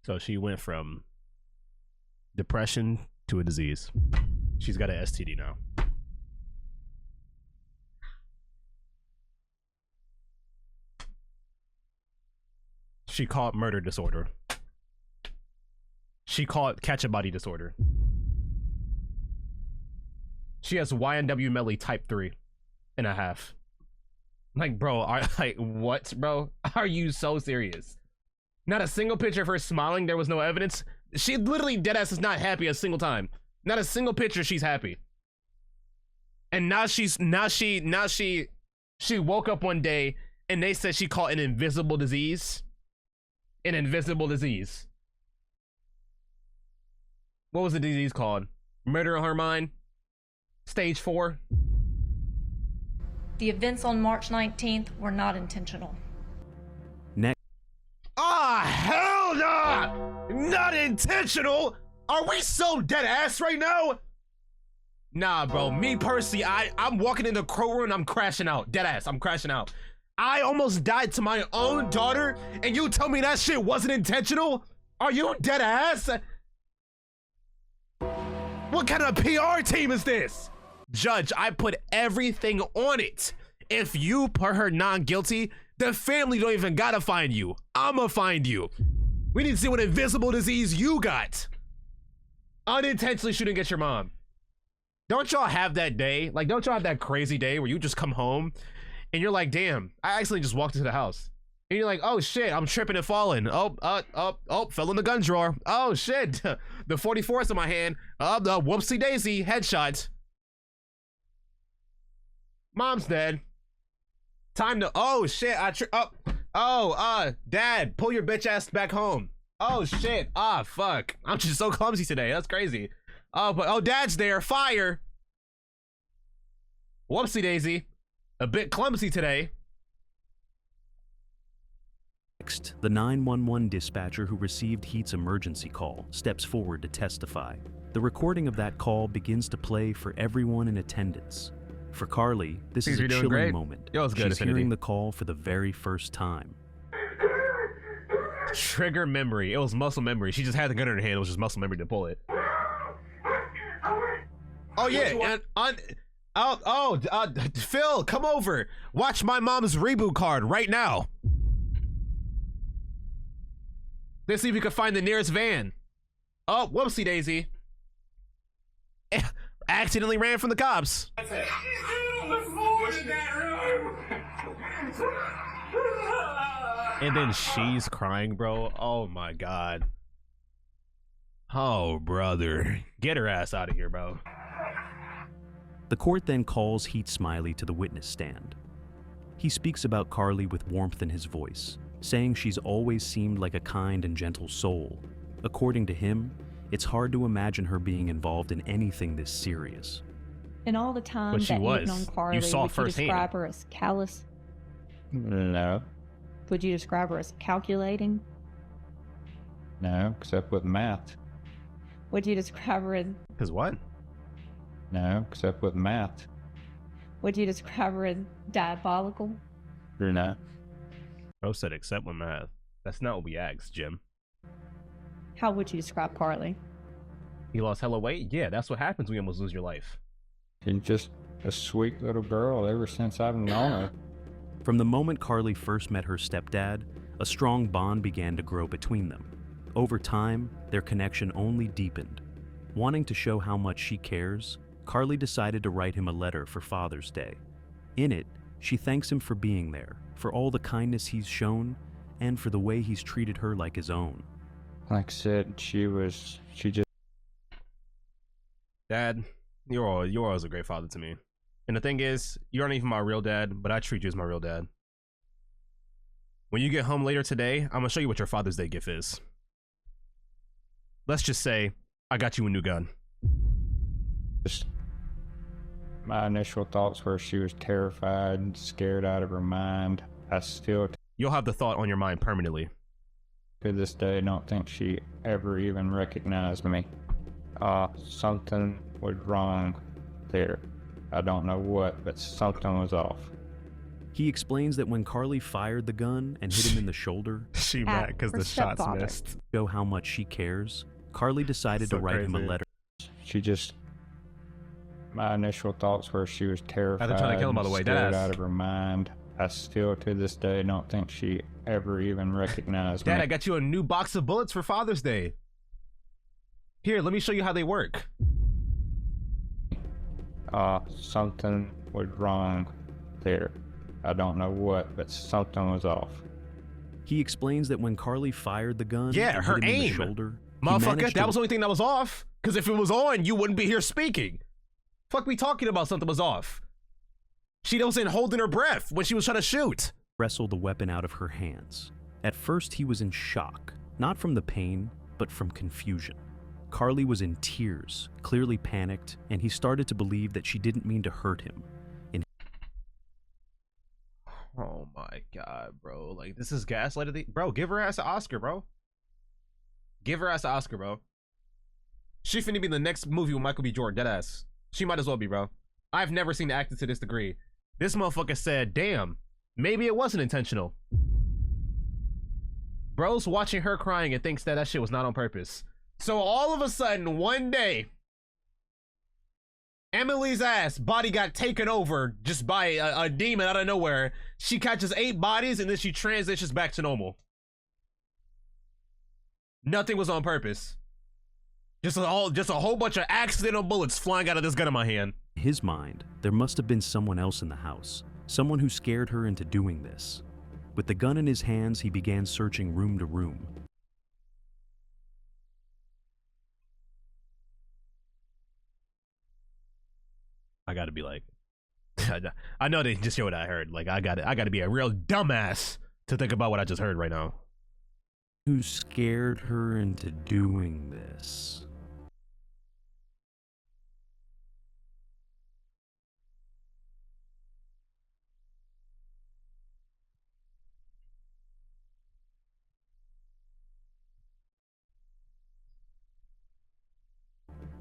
So she went from depression to a disease. She's got an STD now. She caught murder disorder. She caught catch a body disorder. She has YNW Melly type 3.5. Like, bro, like, what, bro? Are you so serious? Not a single picture of her smiling. There was no evidence. She literally deadass is not happy a single time. Not a single picture she's happy. And now she woke up one day and they said she caught an invisible disease. An invisible disease. What was the disease called? Murder on her mind? Stage 4? The events on March 19th were not intentional. Next. Ah, hell no! Not intentional? Are we so dead ass right now? Nah, bro. Me personally, I'm walking in the crow room and I'm crashing out. Dead ass. I'm crashing out. I almost died to my own daughter and you tell me that shit wasn't intentional? Are you dead ass? What kind of PR team is this? Judge, I put everything on it. If you put her non-guilty, the family don't even gotta find you. I'ma find you. We need to see what invisible disease you got. Unintentionally shooting at your mom. Don't y'all have that day? Like, don't y'all have that crazy day where you just come home and you're like, damn, I accidentally just walked into the house. And you're like, oh shit, I'm tripping and falling. Oh, fell in the gun drawer. Oh shit, the 44's in my hand. Oh, the whoopsie daisy, headshot. Mom's dead. Time to, oh shit, dad, pull your bitch ass back home. Oh shit, fuck. I'm just so clumsy today, that's crazy. Oh, dad's there, fire. Whoopsie daisy, a bit clumsy today. Next, the 911 dispatcher who received Heath's emergency call steps forward to testify. The recording of that call begins to play for everyone in attendance. For Carly, this is a chilling moment. Yo, it's good, She's hearing the call for the very first time. Trigger memory. It was muscle memory. She just had the gun in her hand. It was just muscle memory to pull it. Oh yeah, and Phil, come over. Watch my mom's reboot card right now. Let's see if we can find the nearest van. Oh, whoopsie daisy. Accidentally ran from the cops. And then she's crying, bro. Oh my god. Oh, brother. Get her ass out of here, bro. The court then calls Heath Smiley to the witness stand. He speaks about Carly with warmth in his voice, saying she's always seemed like a kind and gentle soul. According to him, it's hard to imagine her being involved in anything this serious. In all the time But that she you've was. known Carly, You saw would firsthand. you describe her as callous? No. Would you describe her as calculating? No, except with math. Would you describe her as... Cause what? No, except with math. Would you describe her as diabolical? No. Bro said except with math. That's not what we asked, Jim. How would you describe Carly? He lost hella weight? Yeah, that's what happens when you almost lose your life. She's just a sweet little girl ever since I've known her. From the moment Carly first met her stepdad, a strong bond began to grow between them. Over time, their connection only deepened. Wanting to show how much she cares, Carly decided to write him a letter for Father's Day. In it, she thanks him for being there, for all the kindness he's shown, and for the way he's treated her like his own. Like I said, she just... Dad, you're always a great father to me. And the thing is, you aren't even my real dad, but I treat you as my real dad. When you get home later today, I'm gonna show you what your Father's Day gift is. Let's just say, I got you a new gun. Just my initial thoughts were she was terrified, scared out of her mind. I still, You'll have the thought on your mind permanently. to this day, don't think she ever even recognized me. Something was wrong there. I don't know what, but something was off. He explains that when Carly fired the gun and hit him in the shoulder, She mad because her the shots stepfather. missed. show how much she cares, Carly decided So to write him a crazy. letter. She just... My initial thoughts were she was terrified, trying to kill him, by the way, scared deadass. out of her mind. I still, to this day, don't think she ever even recognized me. Dad, I got you a new box of bullets for Father's Day. Here, let me show you how they work. Something was wrong there. I don't know what, but something was off. He explains that when Carly fired the gun Yeah, and her hit him in the aim. shoulder, he Motherfucker, managed that to- was the only thing that was off. Because if it was on, you wouldn't be here speaking. Fuck me talking about something was off. She wasn't holding her breath when she was trying to shoot. wrestle the weapon out of her hands. At first, he was in shock, not from the pain, but from confusion. Carly was in tears, clearly panicked, and he started to believe that she didn't mean to hurt him. Oh my god, bro. Like, this is gaslighting. Bro, give her ass an Oscar, bro. Give her ass an Oscar, bro. She finna be in the next movie with Michael B. Jordan, deadass. She might as well be, bro. I've never seen acting to this degree. This motherfucker said, damn, maybe it wasn't intentional. Bro's watching her crying and thinks that shit was not on purpose. So all of a sudden, one day, Emily's ass body got taken over just by a demon out of nowhere. She catches 8 bodies and then she transitions back to normal. Nothing was on purpose. Just a whole bunch of accidental bullets flying out of this gun in my hand. In his mind, there must have been someone else in the house, someone who scared her into doing this. With the gun in his hands, he began searching room to room. I gotta be like, I know they just hear what I heard. Like, I gotta be a real dumbass to think about what I just heard right now. Who scared her into doing this?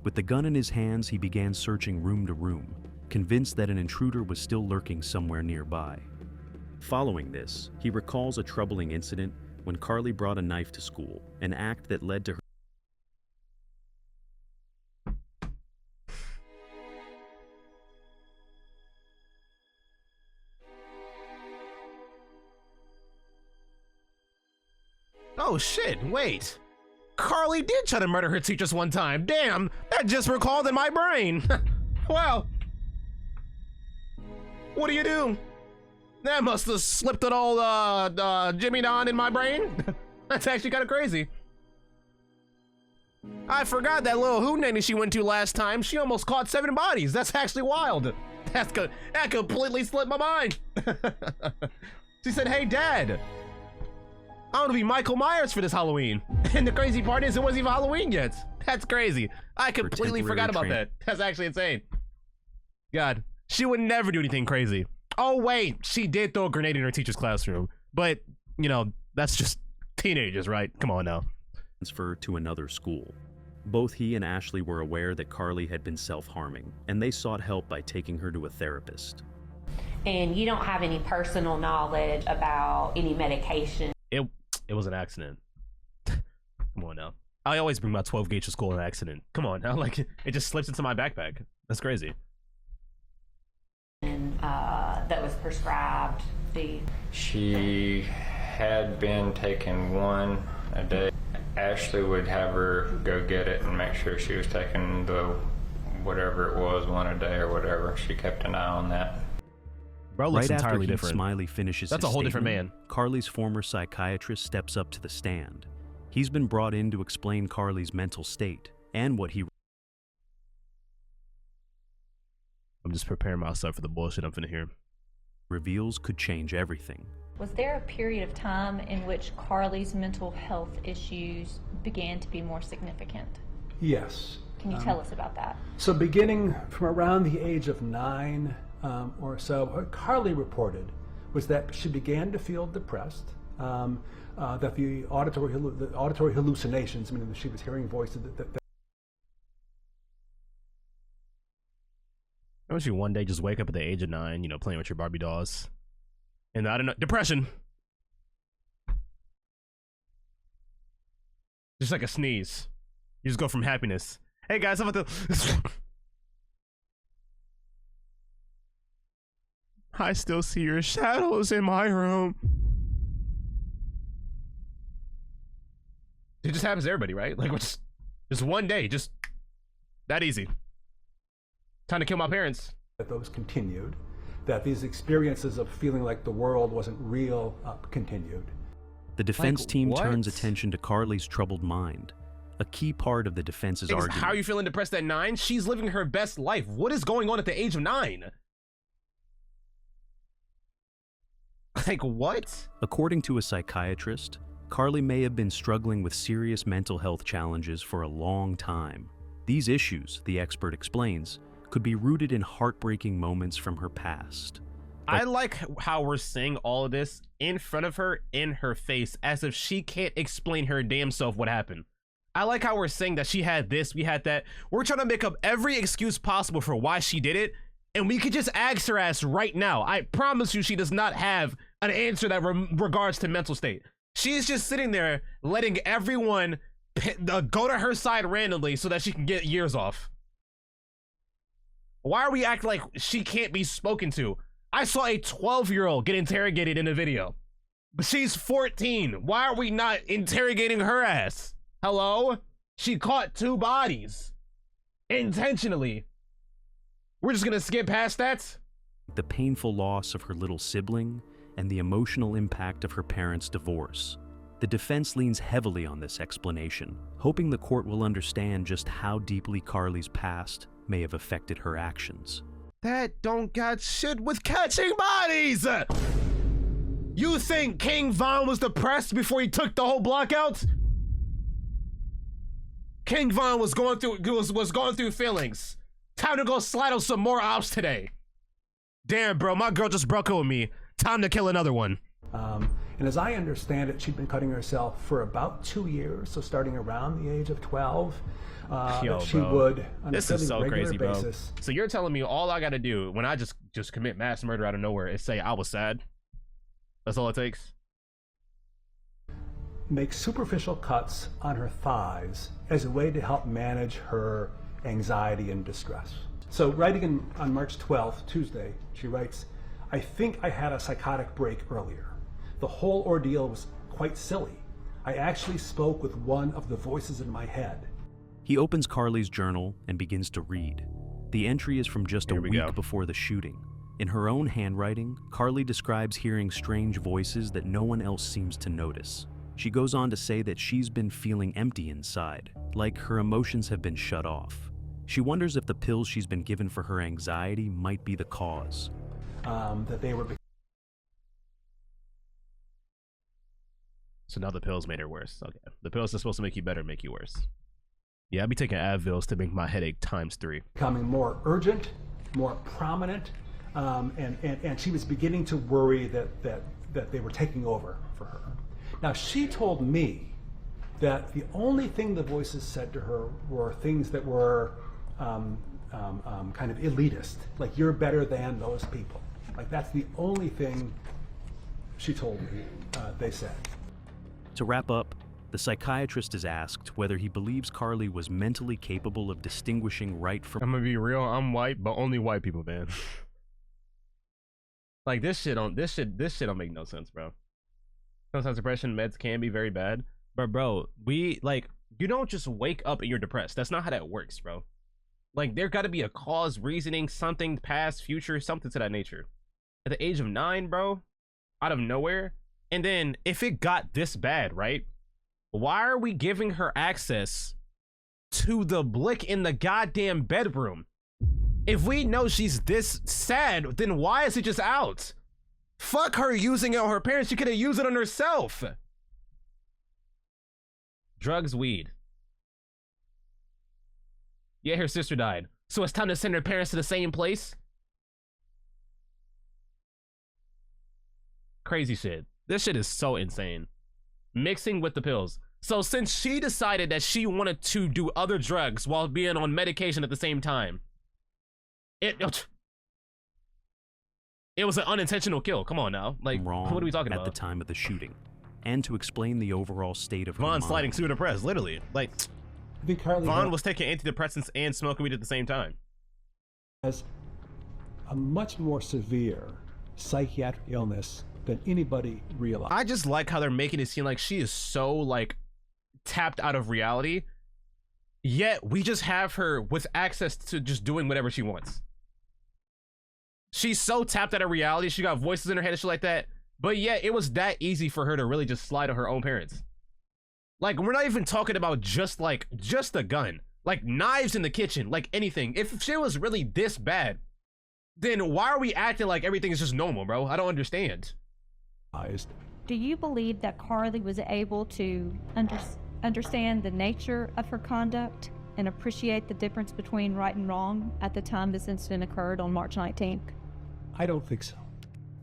With the gun in his hands, he began searching room to room, convinced that an intruder was still lurking somewhere nearby. Following this, he recalls a troubling incident when Carly brought a knife to school, an act that led to her. Oh shit, wait. Carly did try to murder her teachers one time. Damn, that just recalled in my brain. Wow. What do you do? That must have slipped it all Jimmy Don in my brain. That's actually kind of crazy. I forgot that little hootenanny she went to last time. She almost caught 7 bodies. That's actually wild. That completely slipped my mind. She said, hey, Dad, I want to be Michael Myers for this Halloween. And the crazy part is it wasn't even Halloween yet. That's crazy. I completely forgot about that. That's actually insane. God, she would never do anything crazy. Oh wait, she did throw a grenade in her teacher's classroom, but you know, that's just teenagers, right? Come on now. Transfer to another school. Both he and Ashley were aware that Carly had been self-harming, and they sought help by taking her to a therapist. And you don't have any personal knowledge about any medication. It was an accident. Come on now. I always bring my 12 gauge to school in an accident. Come on now, like it just slips into my backpack. That's crazy. And that was prescribed. She had been taking one a day. Ashley would have her go get it and make sure she was taking the whatever it was, one a day or whatever. She kept an eye on that. Bro looks right entirely after different. Smiley finishes That's his a whole different statement, man. Carly's former psychiatrist steps up to the stand. He's been brought in to explain Carly's mental state and what he... I'm just preparing myself for the bullshit I'm finna hear. ...reveals could change everything. Was there a period of time in which Carly's mental health issues began to be more significant? Yes. Can you tell us about that? So beginning from around the age of 9 or so, what Carly reported was that she began to feel depressed, that the auditory hallucinations, meaning that she was hearing voices How would you one day just wake up at the age of 9, you know, playing with your Barbie dolls? And I don't know, depression. Just like a sneeze. You just go from happiness. Hey guys, how about the... I still see your shadows in my room. It just happens to everybody, right? Like, just one day, just that easy. Time to kill my parents. That those continued, that these experiences of feeling like the world wasn't real continued. The defense team what? turns attention to Carly's troubled mind. A key part of the defense's argument. How are you feeling depressed at 9? She's living her best life. What is going on at the age of 9? Like, what? According to a psychiatrist, Carly may have been struggling with serious mental health challenges for a long time. These issues, the expert explains, could be rooted in heartbreaking moments from her past. I like how we're saying all of this in front of her, in her face, as if she can't explain her damn self what happened. I like how we're saying that she had this, we had that. We're trying to make up every excuse possible for why she did it, and we could just ask her ass right now. I promise you she does not have an answer that regards to mental state. She's just sitting there letting everyone go to her side randomly so that she can get years off. Why are we acting like she can't be spoken to? I saw a 12-year-old get interrogated in a video. But she's 14. Why are we not interrogating her ass? Hello? She caught 2 bodies. Intentionally. We're just gonna skip past that? The painful loss of her little sibling and the emotional impact of her parents' divorce. The defense leans heavily on this explanation, hoping the court will understand just how deeply Carly's past may have affected her actions. That don't got shit with catching bodies! You think King Von was depressed before he took the whole block out? King Von was going through feelings. Time to go slide on some more ops today. Damn, bro, my girl just broke up with me. Time to kill another one. And as I understand it, she'd been cutting herself for about 2 years, so starting around the age of 12. Yo, she bro. would, on This a is so regular crazy, basis, bro. So you're telling me all I gotta do when I just commit mass murder out of nowhere is say I was sad? That's all it takes? make superficial cuts on her thighs as a way to help manage her anxiety and distress. So writing on March 12th, Tuesday, she writes, "I think I had a psychotic break earlier. The whole ordeal was quite silly. I actually spoke with one of the voices in my head." He opens Carly's journal and begins to read. The entry is from just a week before the shooting. In her own handwriting, Carly describes hearing strange voices that no one else seems to notice. She goes on to say that she's been feeling empty inside, like her emotions have been shut off. She wonders if the pills she's been given for her anxiety might be the cause. That they were. So now the pills made her worse. Okay. The pills are supposed to make you better, make you worse. Yeah, I'd be taking Advils to make my headache ×3. Becoming more urgent more prominent, and she was beginning to worry that they were taking over for her. Now, she told me that the only thing the voices said to her were things that were kind of elitist, like you're better than those people. Like that's the only thing she told me they said. To wrap up, the psychiatrist is asked whether he believes Carly was mentally capable of distinguishing right from... I'm gonna be real, I'm white, but only white people, man. Like this shit don't make no sense, bro. Sometimes depression meds can be very bad, but bro, you don't just wake up and you're depressed. That's not how that works, bro. Like there gotta be a cause, reasoning, something, past, future, something to that nature. At the age of 9, bro, out of nowhere, and then if it got this bad, right? Why are we giving her access to the blick in the goddamn bedroom? If we know she's this sad, then why is it just out? Fuck her using it on her parents. She could have used it on herself. Drugs, weed. Yeah, her sister died. So it's time to send her parents to the same place? Crazy shit. This shit is so insane. Mixing with the pills. So since she decided that she wanted to do other drugs while being on medication at the same time, it was an unintentional kill. Come on now. Like, wrong what are we talking about? At the time of the shooting. And to explain the overall state of her Vaughn mind. sliding pseudodepressed, literally. Like, I think Carly Vaughn was taking antidepressants and smoking weed at the same time. Has a much more severe psychiatric illness than anybody realized. I just like how they're making it seem like she is so like tapped out of reality, yet we just have her with access to just doing whatever she wants. She's so tapped out of reality, she got voices in her head and shit like that, but yet it was that easy for her to really just slide on her own parents. Like, we're not even talking about just a gun, like knives in the kitchen, like anything. If shit was really this bad, then why are we acting like everything is just normal, bro? I don't understand. Do you believe that Carly was able to understand the nature of her conduct and appreciate the difference between right and wrong at the time this incident occurred on March 19th? I don't think so.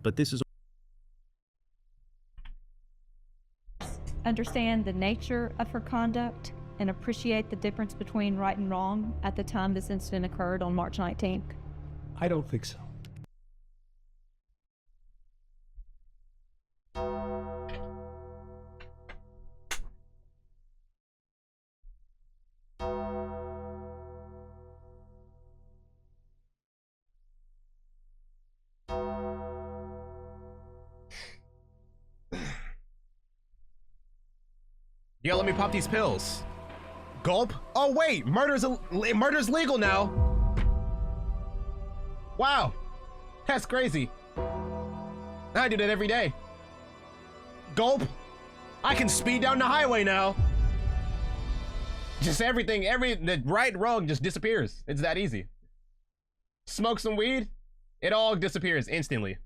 But this is... Understand the nature of her conduct and appreciate the difference between right and wrong at the time this incident occurred on March 19th? I don't think so. Yeah, let me pop these pills. Gulp. Oh wait, murder's legal now. Wow, that's crazy. I do that every day. Gulp. I can speed down the highway now. Just everything, the right wrong just disappears. It's that easy. Smoke some weed, it all disappears instantly.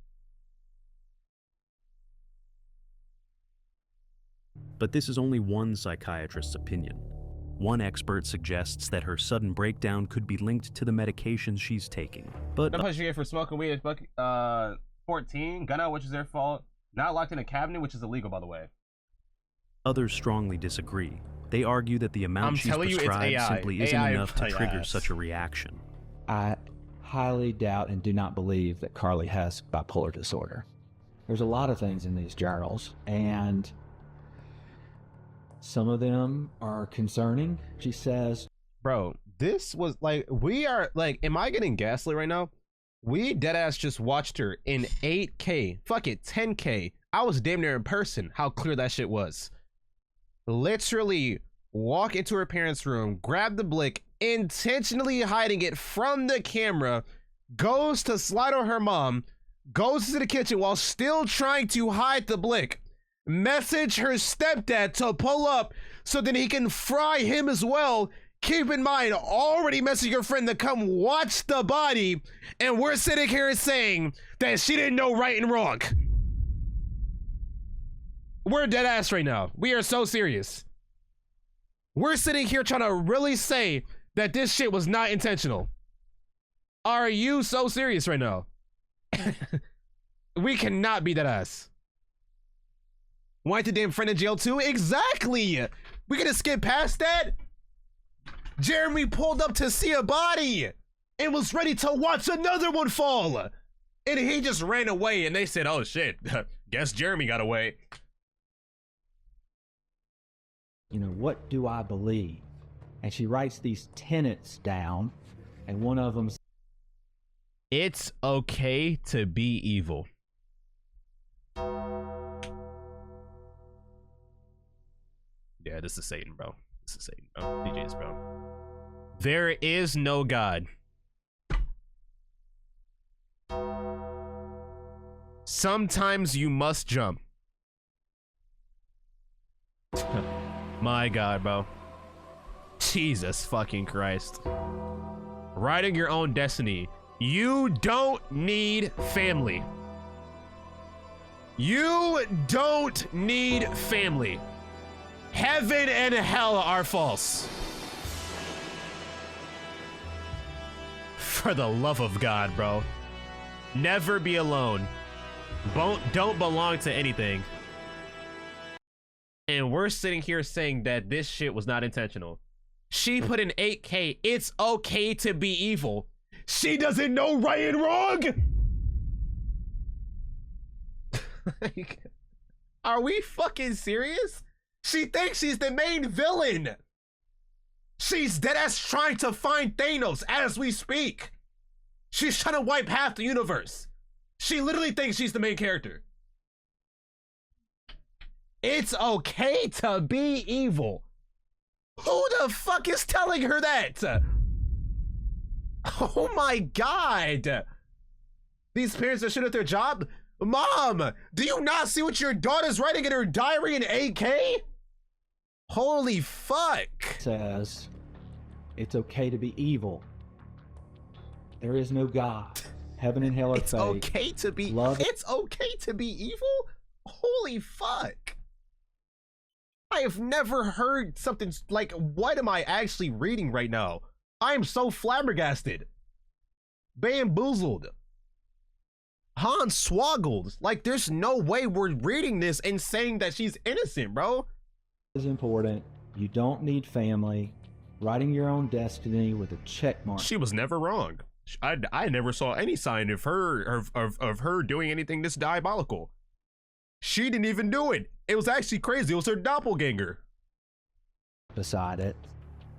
But this is only one psychiatrist's opinion. One expert suggests that her sudden breakdown could be linked to the medications she's taking. But no punishment for smoking weed at 14, gun out, which is their fault. Not locked in a cabinet, which is illegal, by the way. Others strongly disagree. They argue that the amount she's prescribed simply isn't enough to trigger such a reaction. I highly doubt and do not believe that Carly has bipolar disorder. There's a lot of things in these journals, and some of them are concerning. She says, bro, this was like, we are like, am I getting gaslit right now? We deadass just watched her in 8K, fuck it, 10K. I was damn near in person how clear that shit was. Literally walk into her parents' room, grab the blick, intentionally hiding it from the camera, goes to slide on her mom, goes to the kitchen while still trying to hide the blick. Message her stepdad to pull up so that he can fry him as well. Keep in mind, already messaging your friend to come watch the body, and we're sitting here saying that she didn't know right and wrong. We're dead ass right now. We are so serious. We're sitting here trying to really say that this shit was not intentional. Are you so serious right now? We cannot be that ass. Why the damn friend in jail too? Exactly. We gonna skip past that? Jeremy pulled up to see a body and was ready to watch another one fall. And he just ran away and they said, oh shit, guess Jeremy got away. You know, what do I believe? And she writes these tenets down, and one of them's, it's okay to be evil. Yeah, this is Satan, bro. This is Satan, bro. DJs, bro. There is no God. Sometimes you must jump. My God, bro. Jesus fucking Christ. Writing your own destiny. You don't need family. You don't need family. Heaven and hell are false. For the love of God, bro. Never be alone. Don't belong to anything. And we're sitting here saying that this shit was not intentional. She put in 8K. It's okay to be evil. She doesn't know right and wrong. Like, are we fucking serious? She thinks she's the main villain. She's deadass trying to find Thanos as we speak. She's trying to wipe half the universe. She literally thinks she's the main character. It's okay to be evil. Who the fuck is telling her that? Oh my God. These parents are shit at their job. Mom, do you not see what your daughter's writing in her diary in 8K? Holy fuck. says, it's okay to be evil. There is no God. Heaven and hell are it's fake. Okay to be Love. It's okay to be evil? Holy fuck. I have never heard something like, what am I actually reading right now? I am so flabbergasted. Bamboozled. Swoggled. Like, there's no way we're reading this and saying that she's innocent, bro. Is important. You don't need family. Writing your own destiny with a check mark. She was never wrong. I never saw any sign of her of her doing anything this diabolical. She didn't even do it. It was actually crazy. It was her doppelganger. Beside it.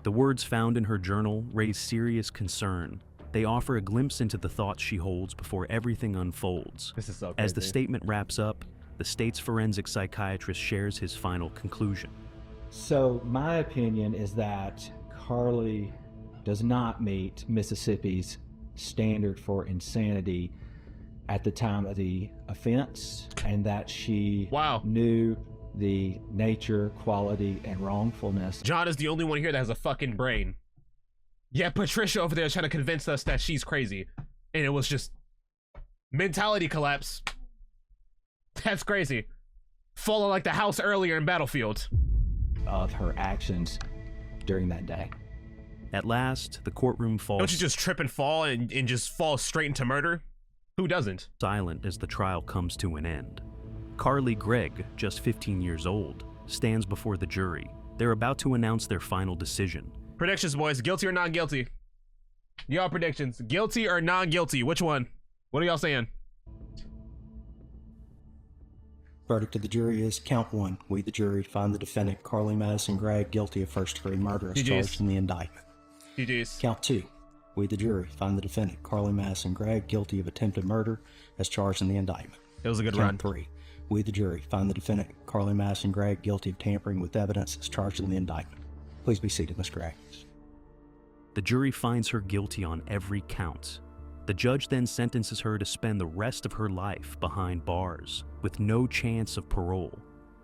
The words found in her journal raise serious concern. They offer a glimpse into the thoughts she holds before everything unfolds. This is so crazy. As the statement wraps up, the state's forensic psychiatrist shares his final conclusion. So my opinion is that Carly does not meet Mississippi's standard for insanity at the time of the offense, and that she knew the nature, quality, and wrongfulness. John is the only one here that has a fucking brain. Yeah, Patricia over there is trying to convince us that she's crazy, and it was just mentality collapse. That's crazy. Falling like the house earlier in Battlefield. Of her actions during that day. At last, the courtroom falls. Don't you just trip and fall and just fall straight into murder? Who doesn't? Silent as the trial comes to an end. Carly Gregg, just 15 years old, stands before the jury. They're about to announce their final decision. Predictions, boys. Guilty or not guilty? Y'all predictions. Guilty or not guilty? Which one? What are y'all saying? Verdict of the jury is count one. We, the jury, find the defendant, Carly Madison Gregg, guilty of first-degree murder as charged in the indictment. GG's. Count two. We, the jury, find the defendant, Carly Madison Gregg, guilty of attempted murder as charged in the indictment. It was a good count run. Three. We, the jury, find the defendant, Carly Madison Gregg, guilty of tampering with evidence as charged in the indictment. Please be seated, Ms. Gregg. The jury finds her guilty on every count. The judge then sentences her to spend the rest of her life behind bars, with no chance of parole.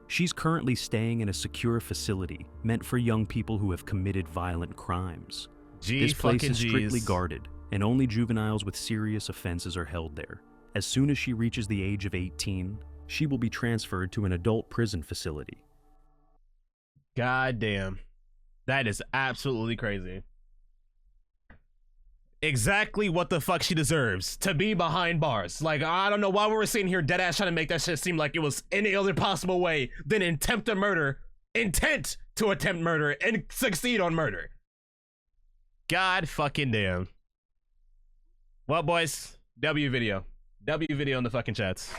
She's currently staying in a secure facility meant for young people who have committed violent crimes. This place is strictly guarded, and only juveniles with serious offenses are held there. As soon as she reaches the age of 18, she will be transferred to an adult prison facility. God damn. That is absolutely crazy. exactly what the fuck she deserves, to be behind bars. Like, I don't know why we were sitting here dead ass trying to make that shit seem like it was any other possible way than intent to attempt murder and succeed on murder. God fucking damn. Well, boys, W video in the fucking chats.